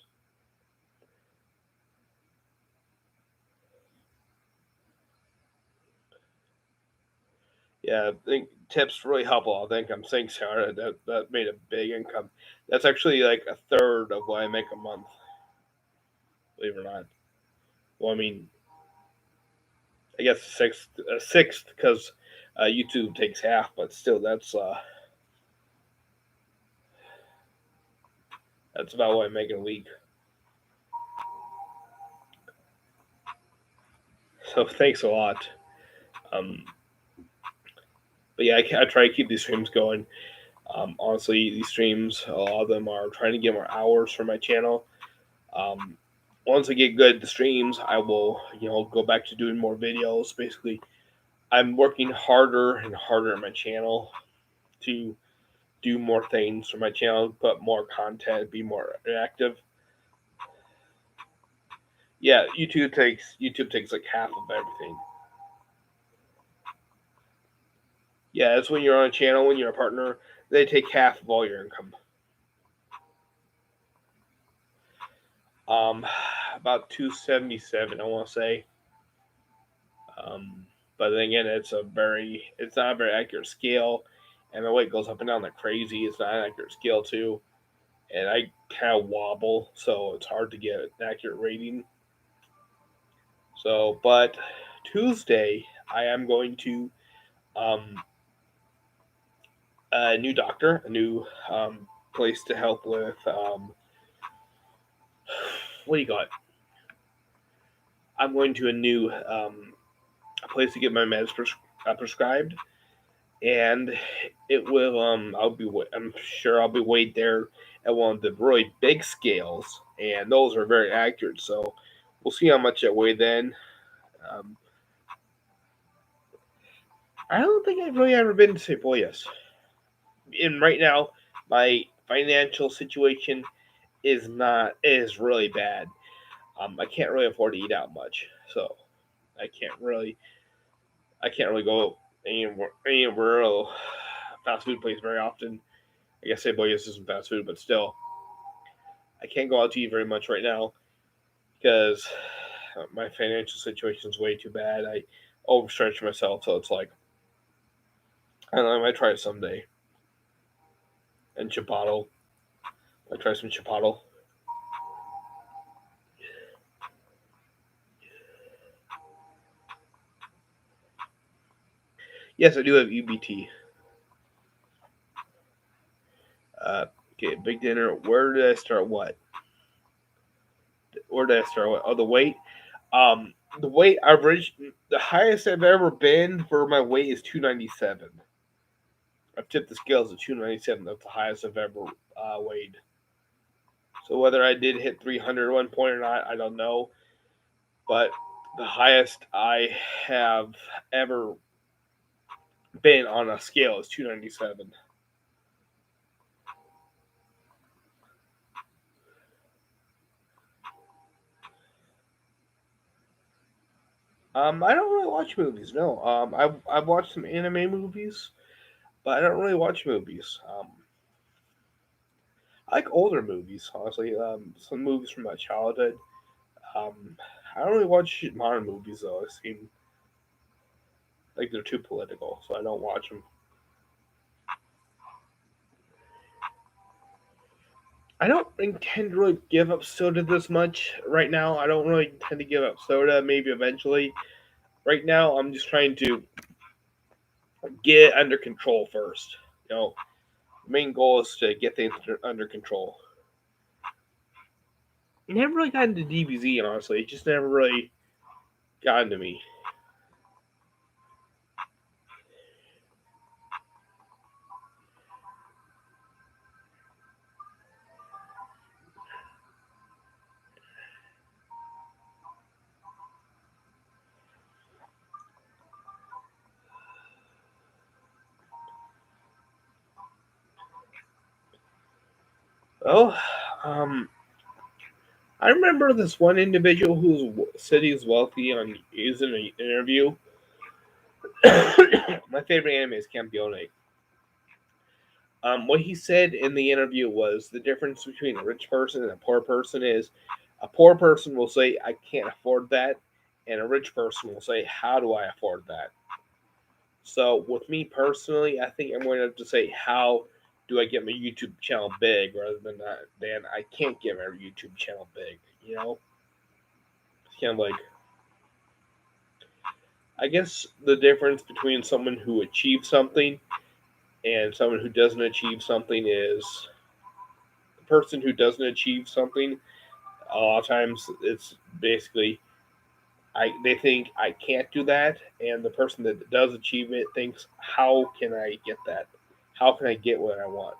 Yeah, I think tips really help a lot with income. Thanks, Sarah. That made a big income. That's actually like a third of what I make a month, believe it or not. Well, I mean, I guess a sixth because YouTube takes half, but still, that's about what I make in a week. So thanks a lot. Um, but yeah, I try to keep these streams going. Honestly, these streams, a lot of them are trying to get more hours for my channel. Um, Once I get good at the streams, I will, go back to doing more videos. Basically, I'm working harder and harder on my channel to do more things for my channel, put more content, be more active. Yeah, YouTube takes like half of everything. Yeah, that's when you're on a channel, when you're a partner, they take half of all your income. Um, about 277, I want to say. Um, but then again, it's not a very accurate scale, and the weight goes up and down like crazy. It's not an accurate scale too, and I kind of wobble, so it's hard to get an accurate rating. So, but Tuesday, I am going to um, a new doctor, a new place to help with what do you got? I'm going to a new place to get my meds prescribed, and it will. I'm sure I'll be weighed there at one of the really big scales, and those are very accurate. So we'll see how much I weigh then. Um, I don't think I've really ever been to Cebollas, and right now my financial situation is really bad. I can't really afford to eat out much, so I can't really I can't really go anywhere fast food place very often. I guess Cebollas isn't fast food, but still, I can't go out to eat very much right now because my financial situation is way too bad. I overstretch myself, so it's like I don't know. I might try it someday. And Chipotle, I try some Chipotle. Yes, I do have EBT. Uh, okay, big dinner. Where did I start? What? Where did I start? What? Oh, the weight. Um, the weight average, the highest I've ever been for my weight is 297. I've tipped the scales at 297. That's the highest I've ever weighed. So whether I did hit 300 at one point or not, I don't know. But the highest I have ever been on a scale is 297. I don't really watch movies. No. I've watched some anime movies, but I don't really watch movies. I like older movies, honestly. Some movies from my childhood. Um, I don't really watch modern movies though. They seem like they're too political, so I don't watch them. I don't intend to really give up soda this much right now. I don't really intend to give up soda. Maybe eventually. Right now, I'm just trying to get it under control first. You know, the main goal is to get things under control. I never really got into DBZ, honestly. It just never really got into me. Well, um, I remember this one individual who said he was wealthy on using an interview. My favorite anime is Campione. What he said in the interview was the difference between a rich person and a poor person is a poor person will say, I can't afford that, and a rich person will say, how do I afford that? So, with me personally, I think I'm going to have to say, how do I get my YouTube channel big rather than that, than I can't get my YouTube channel big, you know? It's kind of like, I guess the difference between someone who achieves something and someone who doesn't achieve something is the person who doesn't achieve something. A lot of times, it's basically they think I can't do that, and the person that does achieve it thinks, how can I get that? How can I get what I want?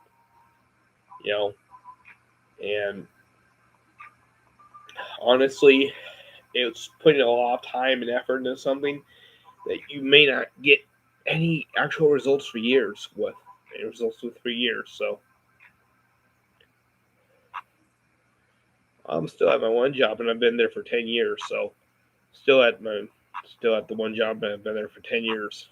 You know, and honestly, it's putting a lot of time and effort into something that you may not get any actual results for years with. Any results with for years, so I'm still at my one job, and I've been there for 10 years. So still at my still at the one job, and I've been there for 10 years.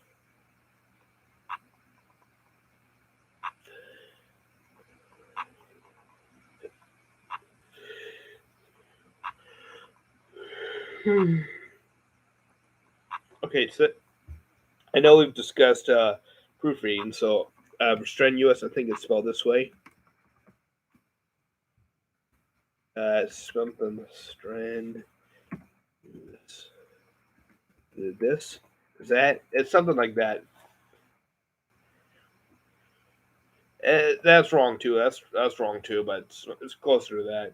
Okay, so I know we've discussed proofreading. So strenuous, I think it's spelled this way. Something strand. This is that. It's something like that. That's wrong too. That's wrong too. But it's closer to that.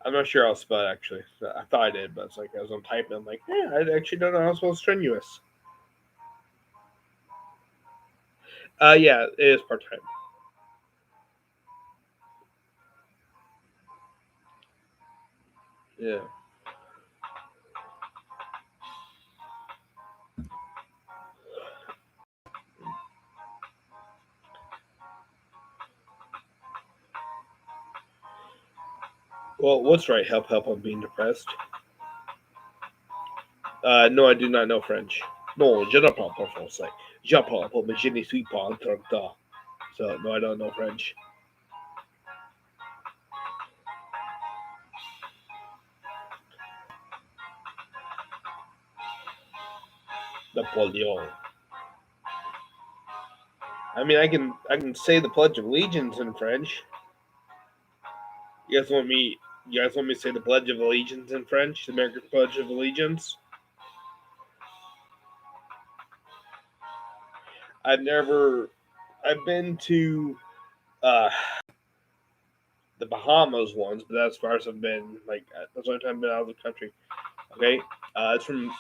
I'm not sure how to spell it actually. I thought I did, but it's like as I'm typing, I'm like, yeah, I actually don't know how to spell strenuous. Yeah, it is part time. Yeah. Well, what's right? Help! I'm being depressed. No, I do not know French. Non, je ne parle pas français. Je parle pas, mais je ne suis pas en train de. So no, I don't know French. Napoleon. I mean, I can say the Pledge of Allegiance in French. You guys want me? You guys want me to say the Pledge of Allegiance in French? The American Pledge of Allegiance. I've never. I've been to uh, the Bahamas once, but that's as far as I've been. Like that's the only time I've been out of the country. Okay, it's from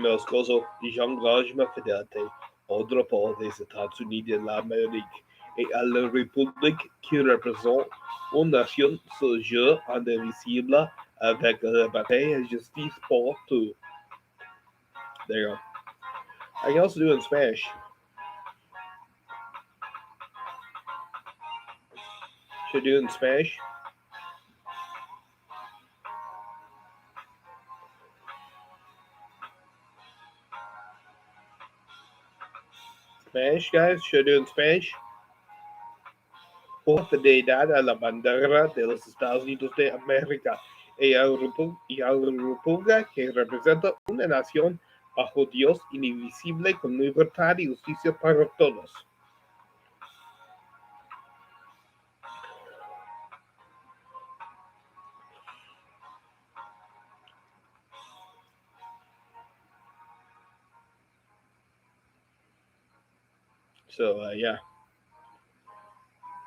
Moscoso. J'engage fidélité au drapeau des États-Unis de l'Amérique et à la République qui représente une nation sujet indivisible avec liberté et justice pour tous. There you go. I can also do it in Spanish. Should I do it in Spanish? Spanish, guys? Should I do it in Spanish? Por fidelidad a la bandera de los Estados Unidos de América y a la República que representa una nación bajo Dios indivisible con libertad y justicia para todos. So, yeah.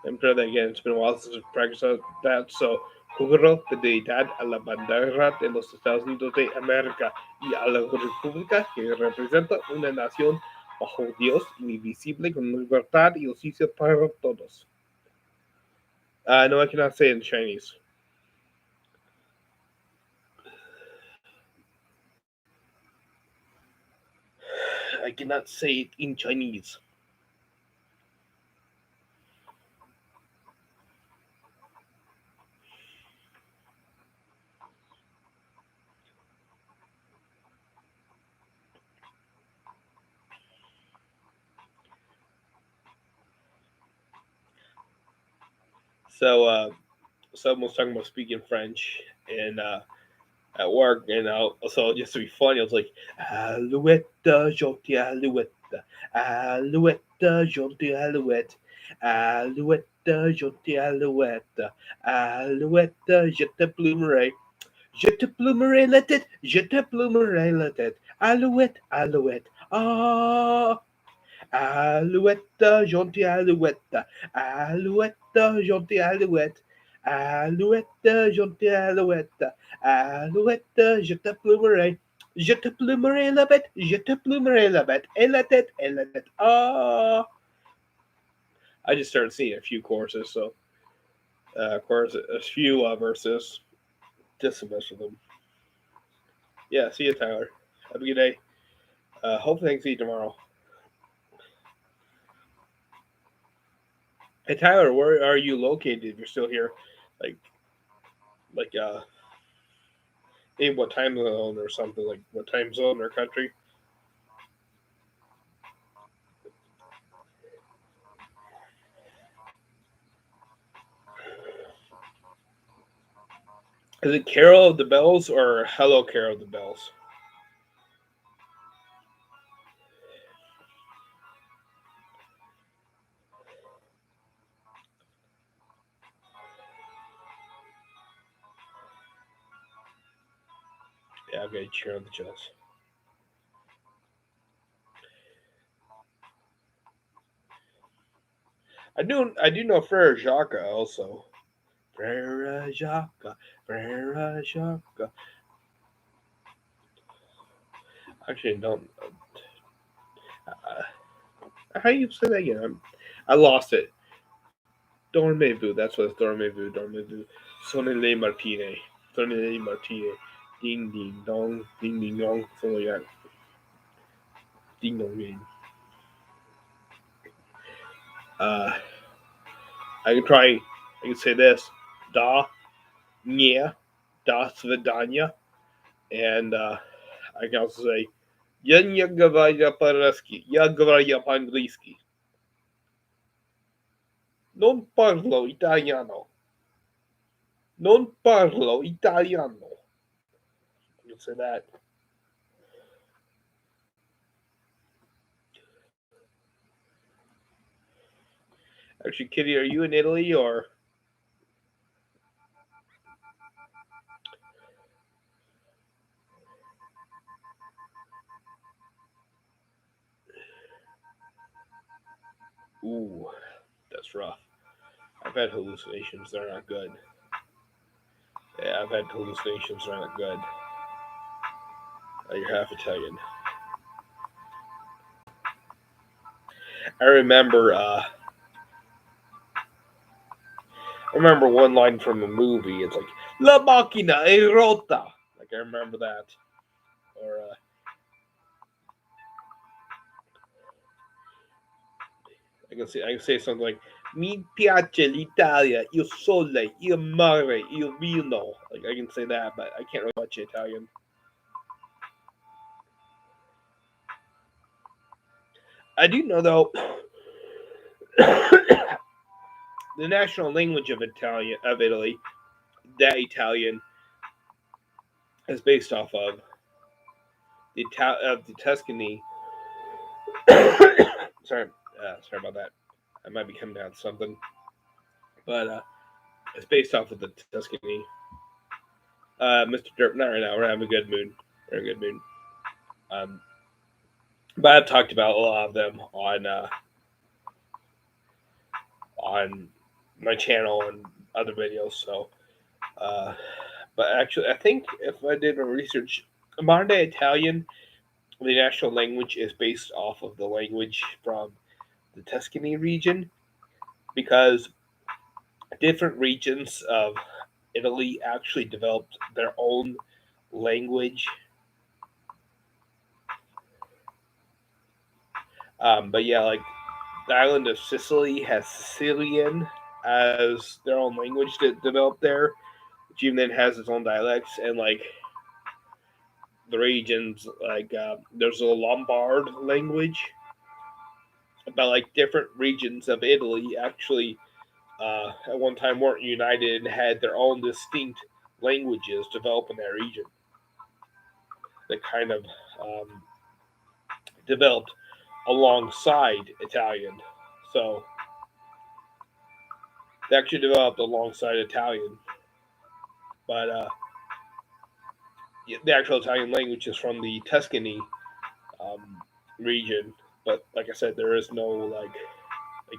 Let me try that again. It's been a while since I've practiced that. So, juro fidelidad a la bandera de los Estados Unidos de América y a la República que representa una nación bajo Dios indivisible con libertad y justicia para todos. No, I cannot say it in Chinese. I cannot say it in Chinese. So someone was talking about speaking French and at work, and so just to be funny, I was like, Alouette, gentille Alouette, Alouette, gentille Alouette, Alouette, gentille Alouette, Alouette, je te plumerai. Je te plumerai la tête, je te plumerai la tête. Alouette, Alouette, ah. Alouette, gentille Alouette. Alouette, gentille Alouette. Alouette, gentille Alouette. Alouette, je te plumerai. Je te plumerai la bête, je te plumerai la bête. Et la tête, et la tête. Ah. I just started seeing a few choruses, so a few verses. Just a bunch of them. Yeah, see you, Tyler. Have a good day. Hopefully, I can see you tomorrow. Hey Tyler, where are you located? If you're still here, like, like in what time zone or something? Like what time zone or country? Is it Carol of the Bells or Hello Carol of the Bells? Yeah, okay, cheer on the Jets. I do know Frere Jacques also. Frere Jacques, Frere Jacques. Actually, don't. Uh, how do you say that again? I lost it. Dormez-vous. That's what it's Dormez-vous. Dormez-vous. Sonnez Martine. Sonnez Martine. Ding ding dong. Ding ding dong. Something like that. Ding dong ding. Uh, I can try. I can say this. Da, nia, da svidanya, and I can also say я не говорю по-русски, я говорю по-английски. Non parlo italiano. Non parlo italiano. I can say that. Actually, Kitty, are you in Italy or? Ooh, that's rough. I've had hallucinations. They're not good. Yeah, I've had hallucinations. They're not good. You're half Italian. I remember. I remember one line from a movie. It's like "La macchina è rota." Like I remember that. Or I can say something like "Mi piace l'Italia, il sole, il mare, il vino." Like I can say that, but I can't really much Italian. I do know though, the national language of Italy, that Italian is based off of the Tuscany. sorry, sorry about that. I might be coming down with something, but it's based off of the Tuscany. Mr. Derp, not right now. We're having a good mood. We're in a good mood. Um, but I've talked about a lot of them on my channel and other videos. So, uh, but actually, I think if I did my research, modern day Italian, the national language is based off of the language from the Tuscany region because different regions of Italy actually developed their own language. But yeah, like the island of Sicily has Sicilian as their own language that developed there, which even then has its own dialects. And like the regions, like there's a Lombard language, but like different regions of Italy actually at one time weren't united and had their own distinct languages developed in that region that kind of um, developed alongside Italian. So they actually developed alongside Italian, but the actual Italian language is from the Tuscany um, region. But like I said, there is no like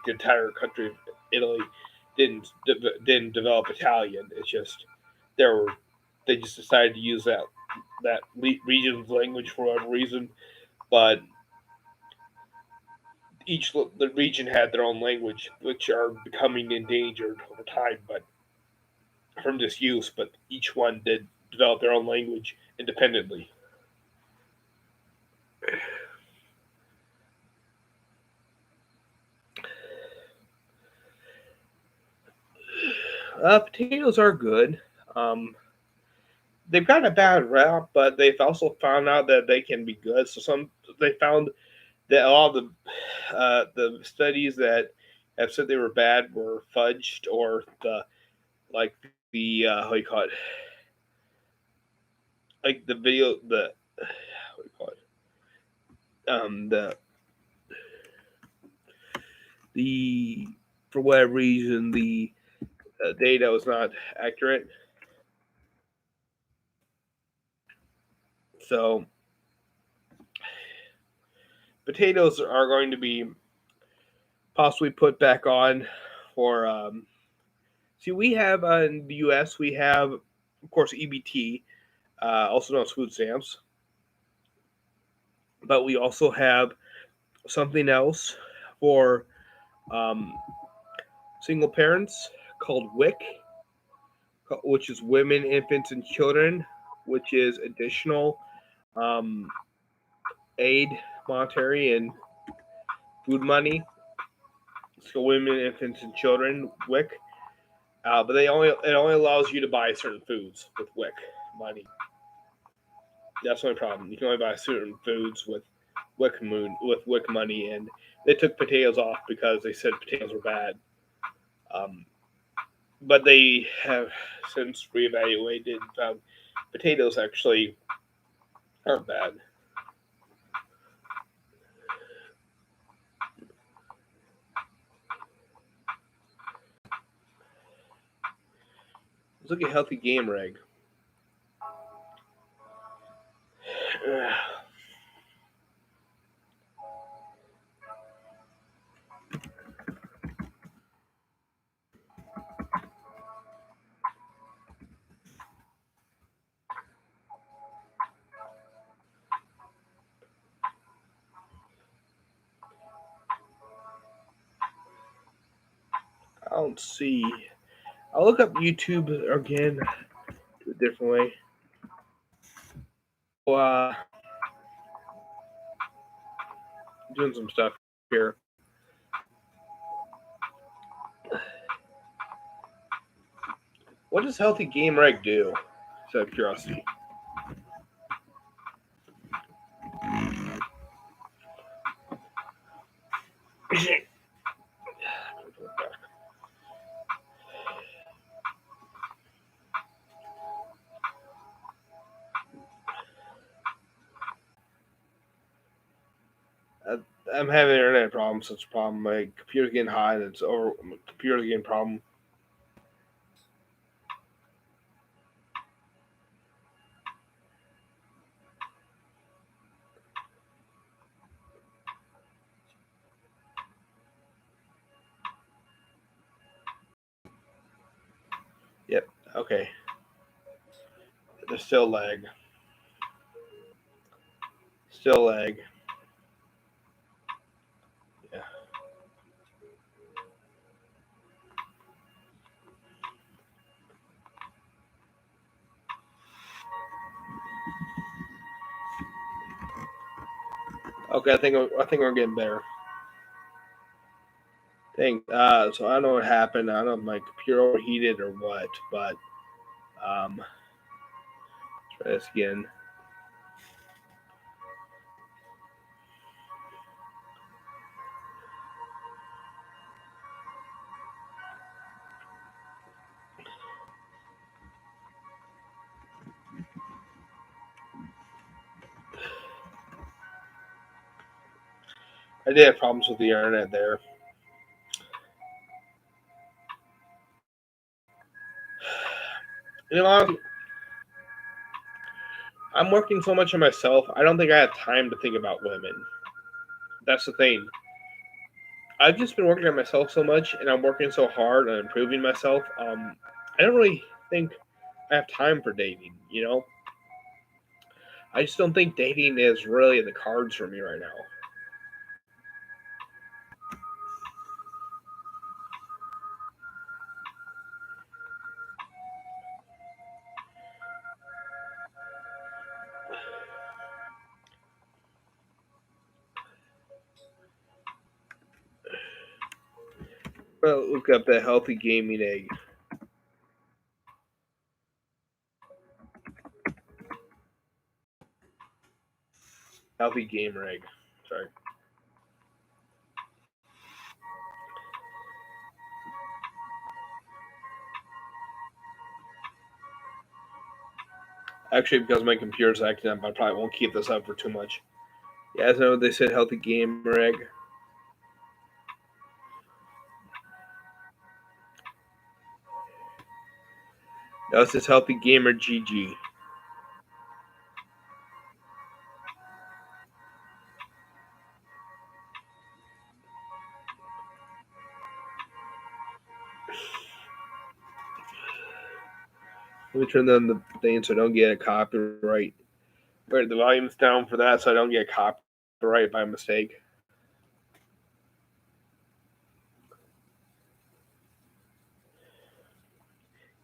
the entire country of Italy didn't develop Italian. It's just there were they just decided to use that region's language for whatever reason. But each the region had their own language, which are becoming endangered over time, but from disuse. But each one did develop their own language independently. Potatoes are good. Um, they've got a bad rap, but they've also found out that they can be good. So they found that all the studies that have said they were bad were fudged, or like the how do you call it, like the video the what do you call it, the for whatever reason the data was not accurate. So potatoes are going to be possibly put back on for see we have in the US we have of course EBT, also known as food stamps, but we also have something else for um, single parents called WIC, which is women, infants, and children, which is additional um, aid, monetary and food money. So women, infants, and children, WIC. But it only allows you to buy certain foods with WIC money. That's the only problem. You can only buy certain foods with WIC money, and they took potatoes off because they said potatoes were bad. Um, but they have since reevaluated. Potatoes actually aren't bad. Let's look at healthy game reg. I don't see. I'll look up YouTube again, do it a different way. Doing some stuff here. What does healthy game reg do? Just out of curiosity. I'm having internet problems. Such a problem. My computer's getting hot. And it's over. My computer's getting a problem. Yep. Okay. There's still lag. Still lag. Yeah. Okay. I think we're getting better. So I don't know what happened. I don't know if my computer overheated or what, but try this again. I did have problems with the internet there. You know, I'm working so much on myself. I don't think I have time to think about women. That's the thing. I've just been working on myself so much, and I'm working so hard on improving myself. I don't really think I have time for dating. I just don't think dating is really in the cards for me right now. Well, look up the healthy gaming egg. Healthy gamer egg. Sorry. Actually, because my computer's acting up, I probably won't keep this up for too much. Yeah, I know what they said. Healthy gamer egg. No, it says healthy gamer GG. Let me turn down the thing so I don't get a copyright. Right, the volume's down for that so I don't get copyright by mistake.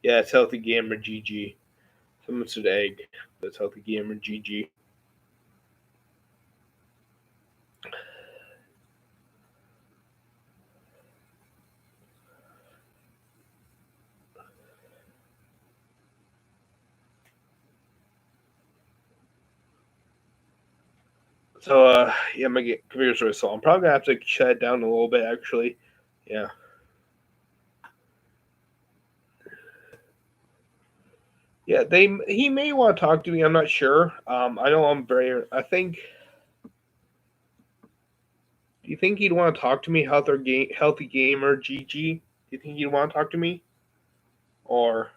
Yeah, it's healthy gamer GG. Someone said egg. That's healthy gamer GG. So yeah, my computer's really slow. I'm probably gonna have to shut it down a little bit actually. Yeah. Yeah, he may want to talk to me. I'm not sure. I know I'm very. I think. Do you think he'd want to talk to me? Healthy gamer GG. Do you think he'd want to talk to me? Or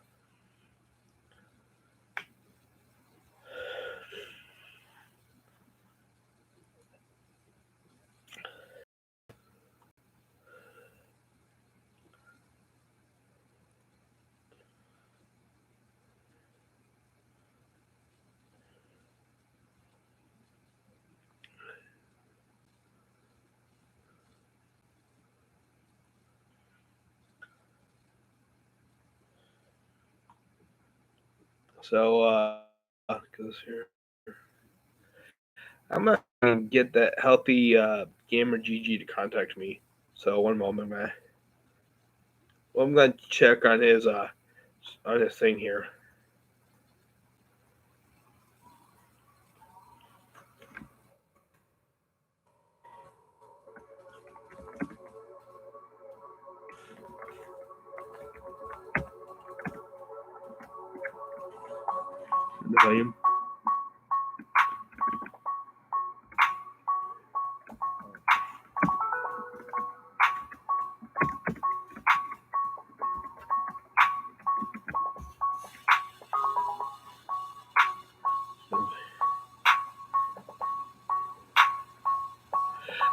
So, because here, I'm gonna get that healthy gamer GG to contact me. So one moment, man. Well, I'm gonna check on his thing here. The volume.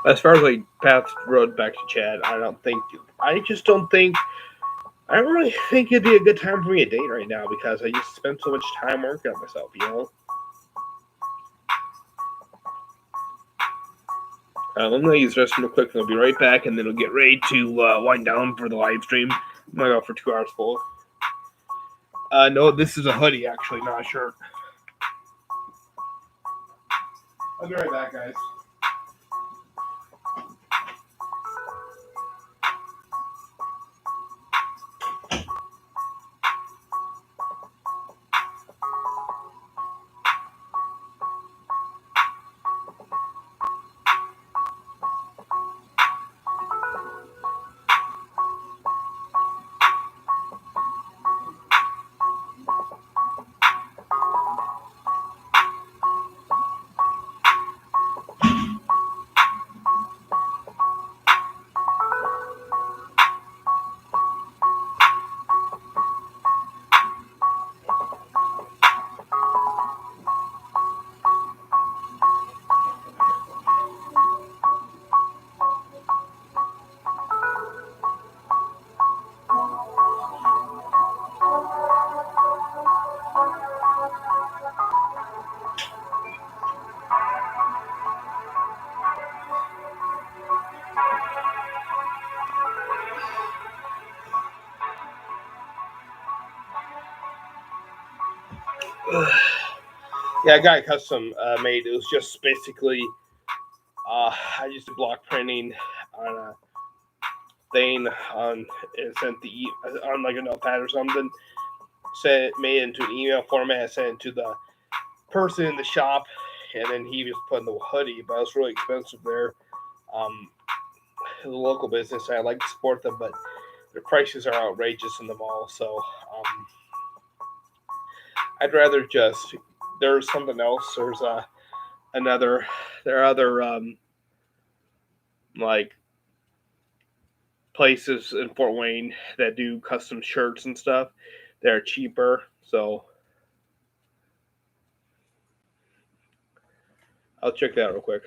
As far as like path road back to Chad, I just don't think I don't really think it'd be a good time for me to date right now because I just spend so much time working on myself, you know? Let me use this real quick and I'll be right back and then we'll get ready to wind down for the live stream. I'm gonna go for 2 hours full. No, this is a hoodie actually, not a shirt. I'll be right back, guys. Yeah, I got a custom made. It was just basically I used to block printing on a thing on and sent on like a notepad or something. Sent it made it into an email format. Sent it to the person in the shop, and then he was putting the hoodie. But it was really expensive there. Um, the local business, I like to support them, but their prices are outrageous in the mall. So I'd rather just there's something else. There's another there are other like places in Fort Wayne that do custom shirts and stuff. They're cheaper, so I'll check that out real quick.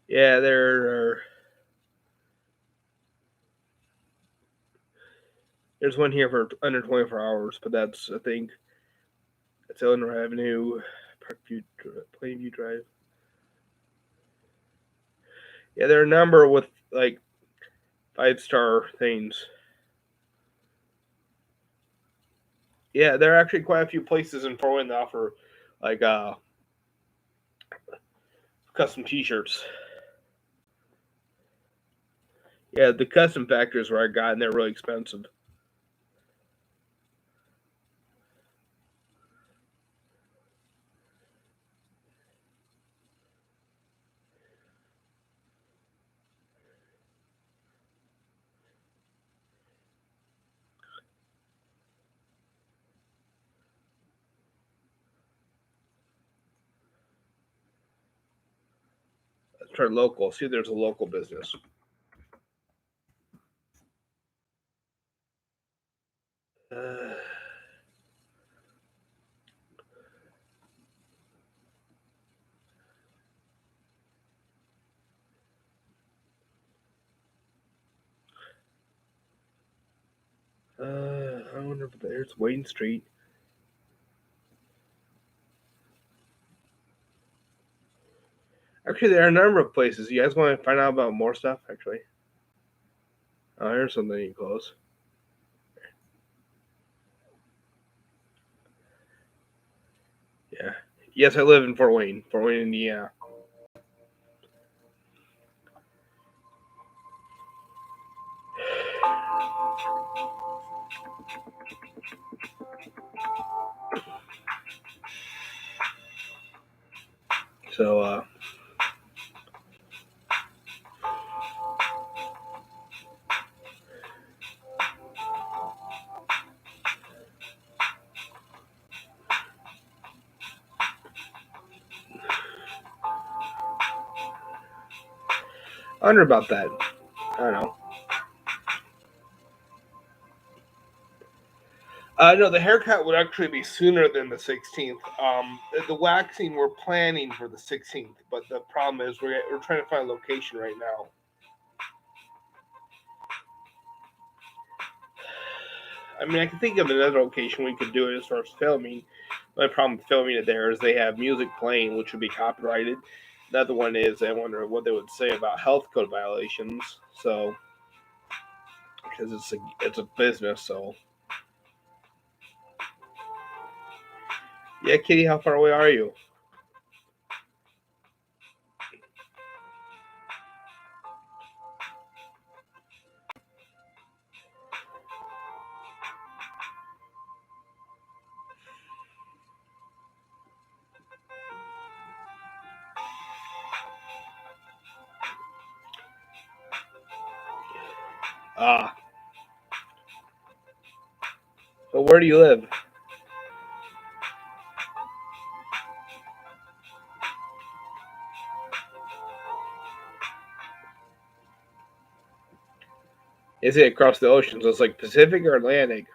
Yeah, there's one here for under 24 hours, but that's I think it's Illinois Avenue, Parkview, Plainview Drive. Yeah, there are a number with like 5-star things. Yeah, there are actually quite a few places in Fort Wayne that offer like custom T-shirts. Yeah, the custom factors where I got, and they're really expensive. Let's try local. See, there's a local business. Uh, I don't wonder if there's Wayne Street. Actually, there are a number of places. You guys want to find out about more stuff? Actually, oh, here's something close. Yeah. Yes, I live in Fort Wayne, Indiana. So, I wonder about that. I don't know. No, the haircut would actually be sooner than the 16th. The waxing we're planning for the 16th, but the problem is we're trying to find a location right now. I mean, I can think of another location we could do it as far as filming. My problem with filming it there is they have music playing, which would be copyrighted. Another one is I wonder what they would say about health code violations. So, because it's a business, so yeah, Kitty, how far away are you? Ah, so where do you live? Is it across the ocean? So it's like Pacific or Atlantic?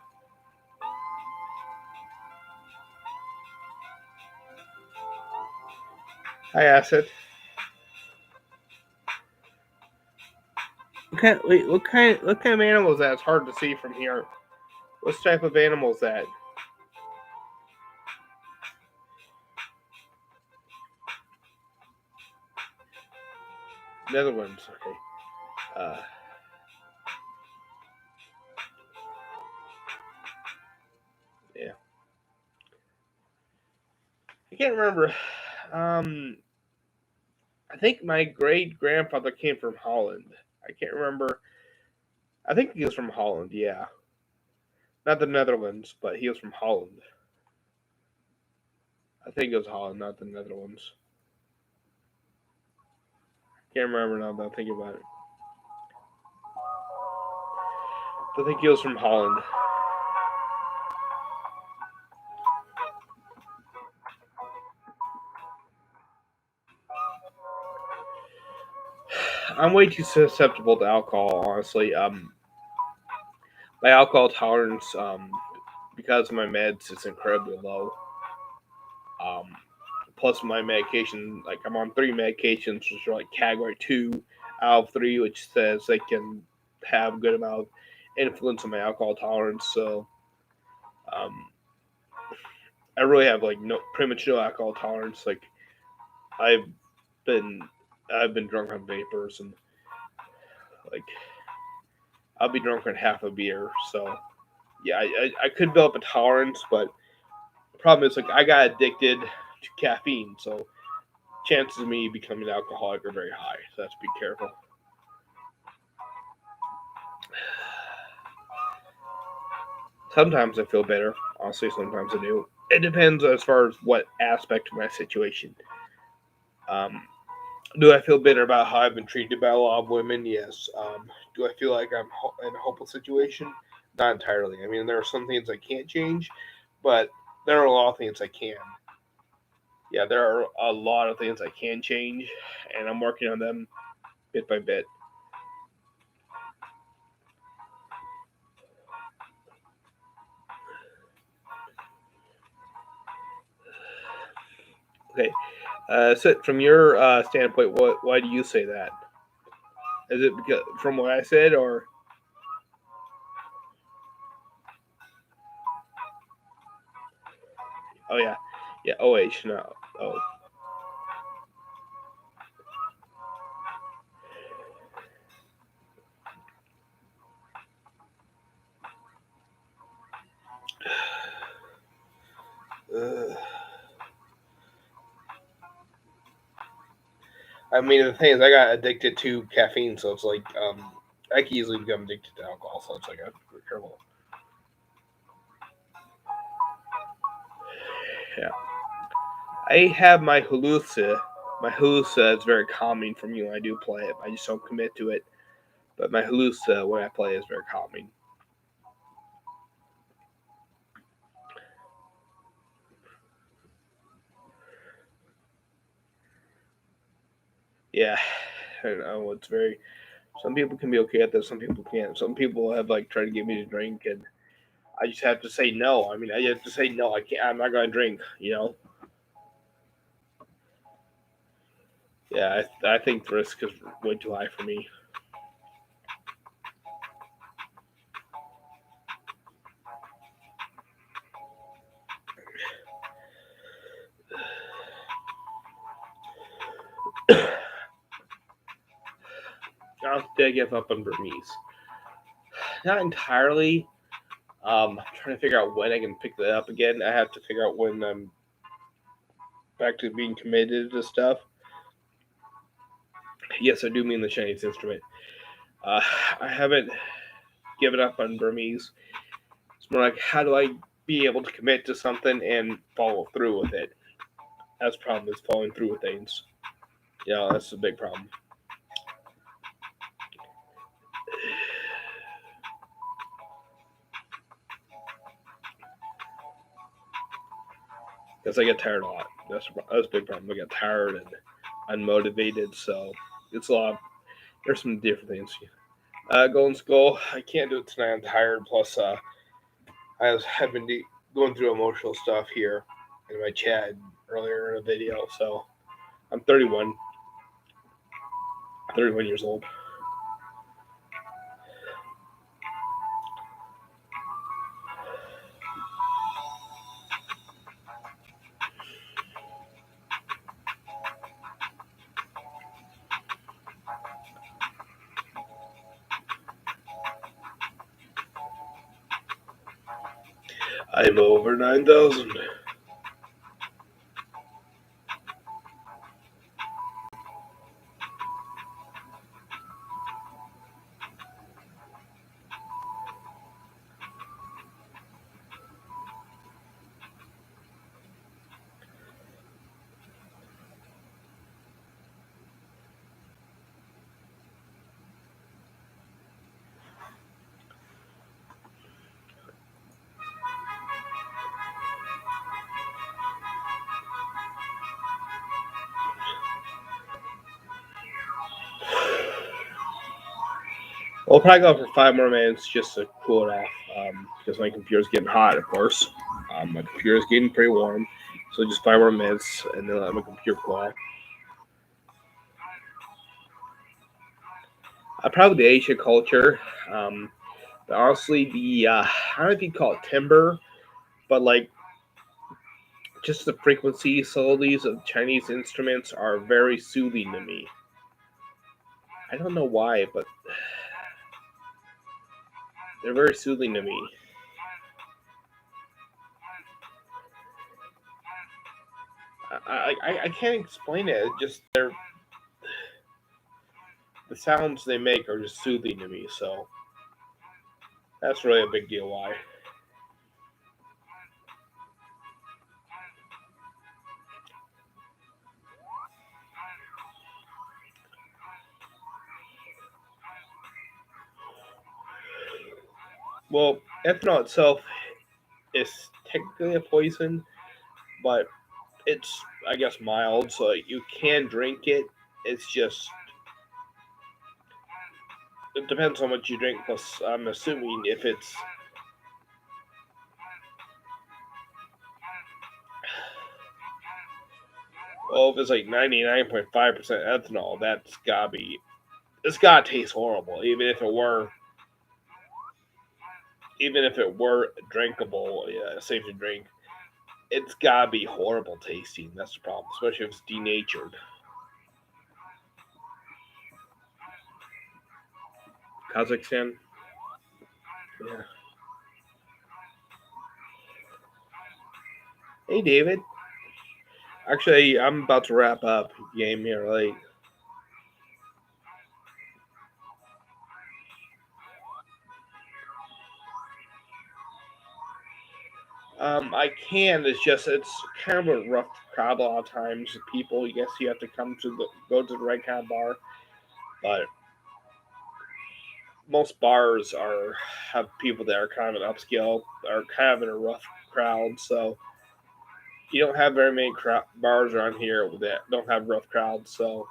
Hi, Acid. What kind of animal is that? It's hard to see from here. What type of animal is that? Netherlands. Okay. Uh, yeah. I can't remember. Um, I think my great grandfather came from Holland. I can't remember. I think he was from Holland. Yeah, not the Netherlands, but he was from Holland. I think it was Holland, not the Netherlands. Can't remember now that I think about it. I think he was from Holland. I'm way too susceptible to alcohol, honestly. My alcohol tolerance, because of my meds, is incredibly low. Um, Plus my medication, like I'm on three medications, which are like category two out of three, which says they can have a good amount of influence on my alcohol tolerance. So um, I really have like no pretty much no alcohol tolerance. Like I've been I've been drunk on vapors and like I'll be drunk on half a beer. So yeah, I could develop a tolerance, but the problem is like I got addicted to caffeine, so chances of me becoming an alcoholic are very high. So I have to be careful. Sometimes I feel better. Honestly, sometimes I do. It depends as far as what aspect of my situation. Um, do I feel bitter about how I've been treated by a lot of women? Yes. Do I feel like I'm in a hopeless situation? Not entirely. I mean, there are some things I can't change, but there are a lot of things I can. Yeah, there are a lot of things I can change, and I'm working on them bit by bit. Okay. So from your standpoint, why do you say that? Is it because from what I said, or Oh yeah, yeah. OH no. Oh, ugh. I mean, the thing is, I got addicted to caffeine, so it's like I can easily become addicted to alcohol. So it's like I have to be careful. Yeah, I have my halusa. My halusa is very calming for me when I do play it. I just don't commit to it. But my halusa when I play is very calming. Yeah, I don't know. It's very. Some people can be okay at this. Some people can't. Some people have like tried to get me to drink, and I just have to say no. I mean, I have to say no. I can't. I'm not gonna drink. You know. Yeah, I think the risk is way too high for me. I'll have to give up on Burmese. Not entirely. I'm trying to figure out when I can pick that up again. I have to figure out when I'm back to being committed to stuff. Yes, I do mean the Chinese instrument. Uh, I haven't given up on Burmese. It's more like how do I be able to commit to something and follow through with it? That's the problem is following through with things. Yeah, that's a big problem. Because I get tired a lot. That's a big problem. I get tired and unmotivated. So it's a lot. There's some different things. Golden Skull. I can't do it tonight. I'm tired. Plus, have been going through emotional stuff here in my chat earlier in a video. So I'm 31 years old. I'm over 9,000. I'll probably go for 5 more minutes just to cool it off. Because my computer's getting hot, of course. My computer's getting pretty warm. So just 5 more minutes and then let my computer cool off. Probably the Asian culture. Um, but honestly, I don't know if you call it timber, but like just the frequency subtleties of Chinese instruments are very soothing to me. I don't know why, but they're very soothing to me. I can't explain it. It's just the sounds they make are just soothing to me. So that's really a big deal. Why? Well, ethanol itself is technically a poison, but it's I guess mild, so you can drink it. It's just it depends on what you drink. Plus, I'm assuming if it's well, if it's like 99.5% ethanol, that's gotta be it's gotta taste horrible. Even if it were drinkable, yeah, safe to drink, it's gotta be horrible tasting. That's the problem, especially if it's denatured. Kazakhstan. Yeah. Hey, David. Actually, I'm about to wrap up. Game here late. I can. It's just it's kind of a rough crowd a lot of times. People, yes, you have to go to the right kind of bar, but most bars are have people that are kind of an upscale are kind of in a rough crowd. So you don't have very many bars around here that don't have rough crowds. So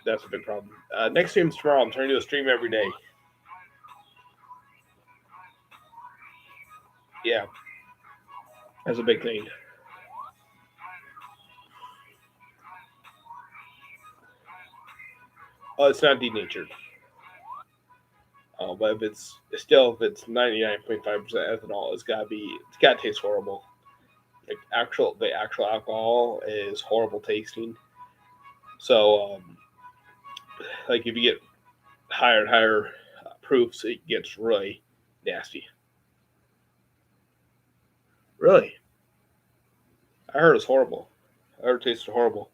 that's a big problem. Next stream's tomorrow. I'm trying to do a stream every day. Yeah, that's a big thing. Oh, it's not denatured. But if it's 99.5% ethanol, it's gotta taste horrible. Like the actual alcohol is horrible tasting. So like if you get higher and higher proofs, it gets really nasty. Really, I heard it's horrible. I heard it tasted horrible.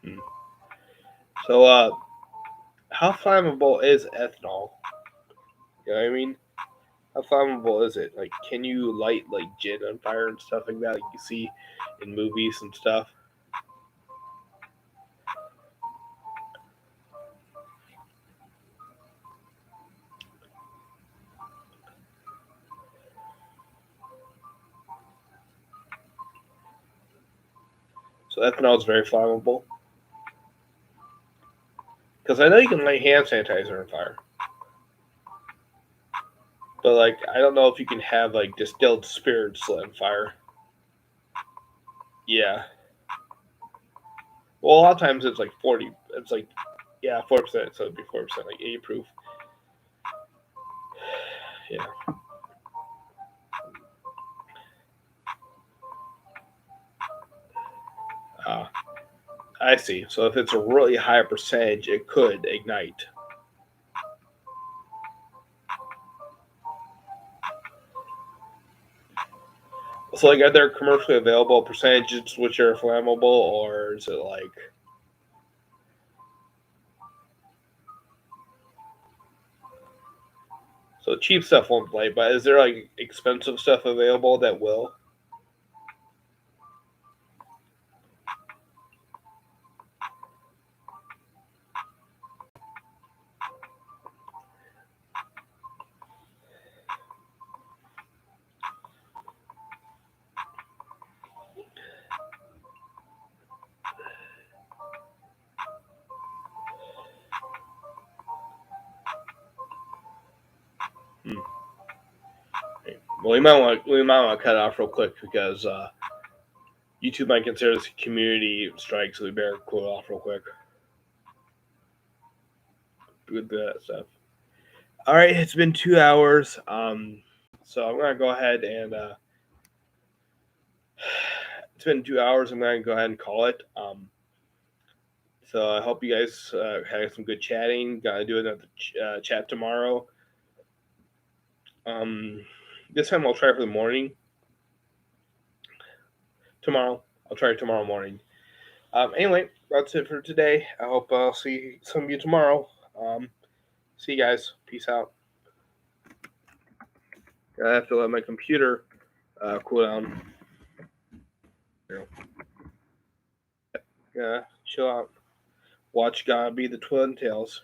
Hmm. So how flammable is ethanol? You know what I mean? How flammable is it? Like, can you light like gin on fire and stuff like that? Like you see in movies and stuff. So ethanol is very flammable. Because I know you can light hand sanitizer on fire, but like I don't know if you can have like distilled spirits lit on fire. Yeah. Well, a lot of times it's like 40. It's like yeah, 4%. So it'd be 4%, like 80 proof. Yeah. Uh, I see. So if it's a really high percentage, it could ignite. So like, are there commercially available percentages which are flammable, or is it like so cheap stuff won't light? But is there like expensive stuff available that will? Hmm. Well, we might want to cut it off real quick because YouTube might consider this a community strike, so we better cool it off real quick. Good that stuff. All right, it's been 2 hours. So I'm gonna go ahead and it's been 2 hours. I'm gonna go ahead and call it. So I hope you guys had some good chatting. Gotta do another chat tomorrow. This time I'll try for the morning. Tomorrow I'll try tomorrow morning. Anyway, that's it for today. I hope I'll see some of you tomorrow. See you guys. Peace out. I have to let my computer cool down. Yeah, chill out. Watch God be the Twin Tails.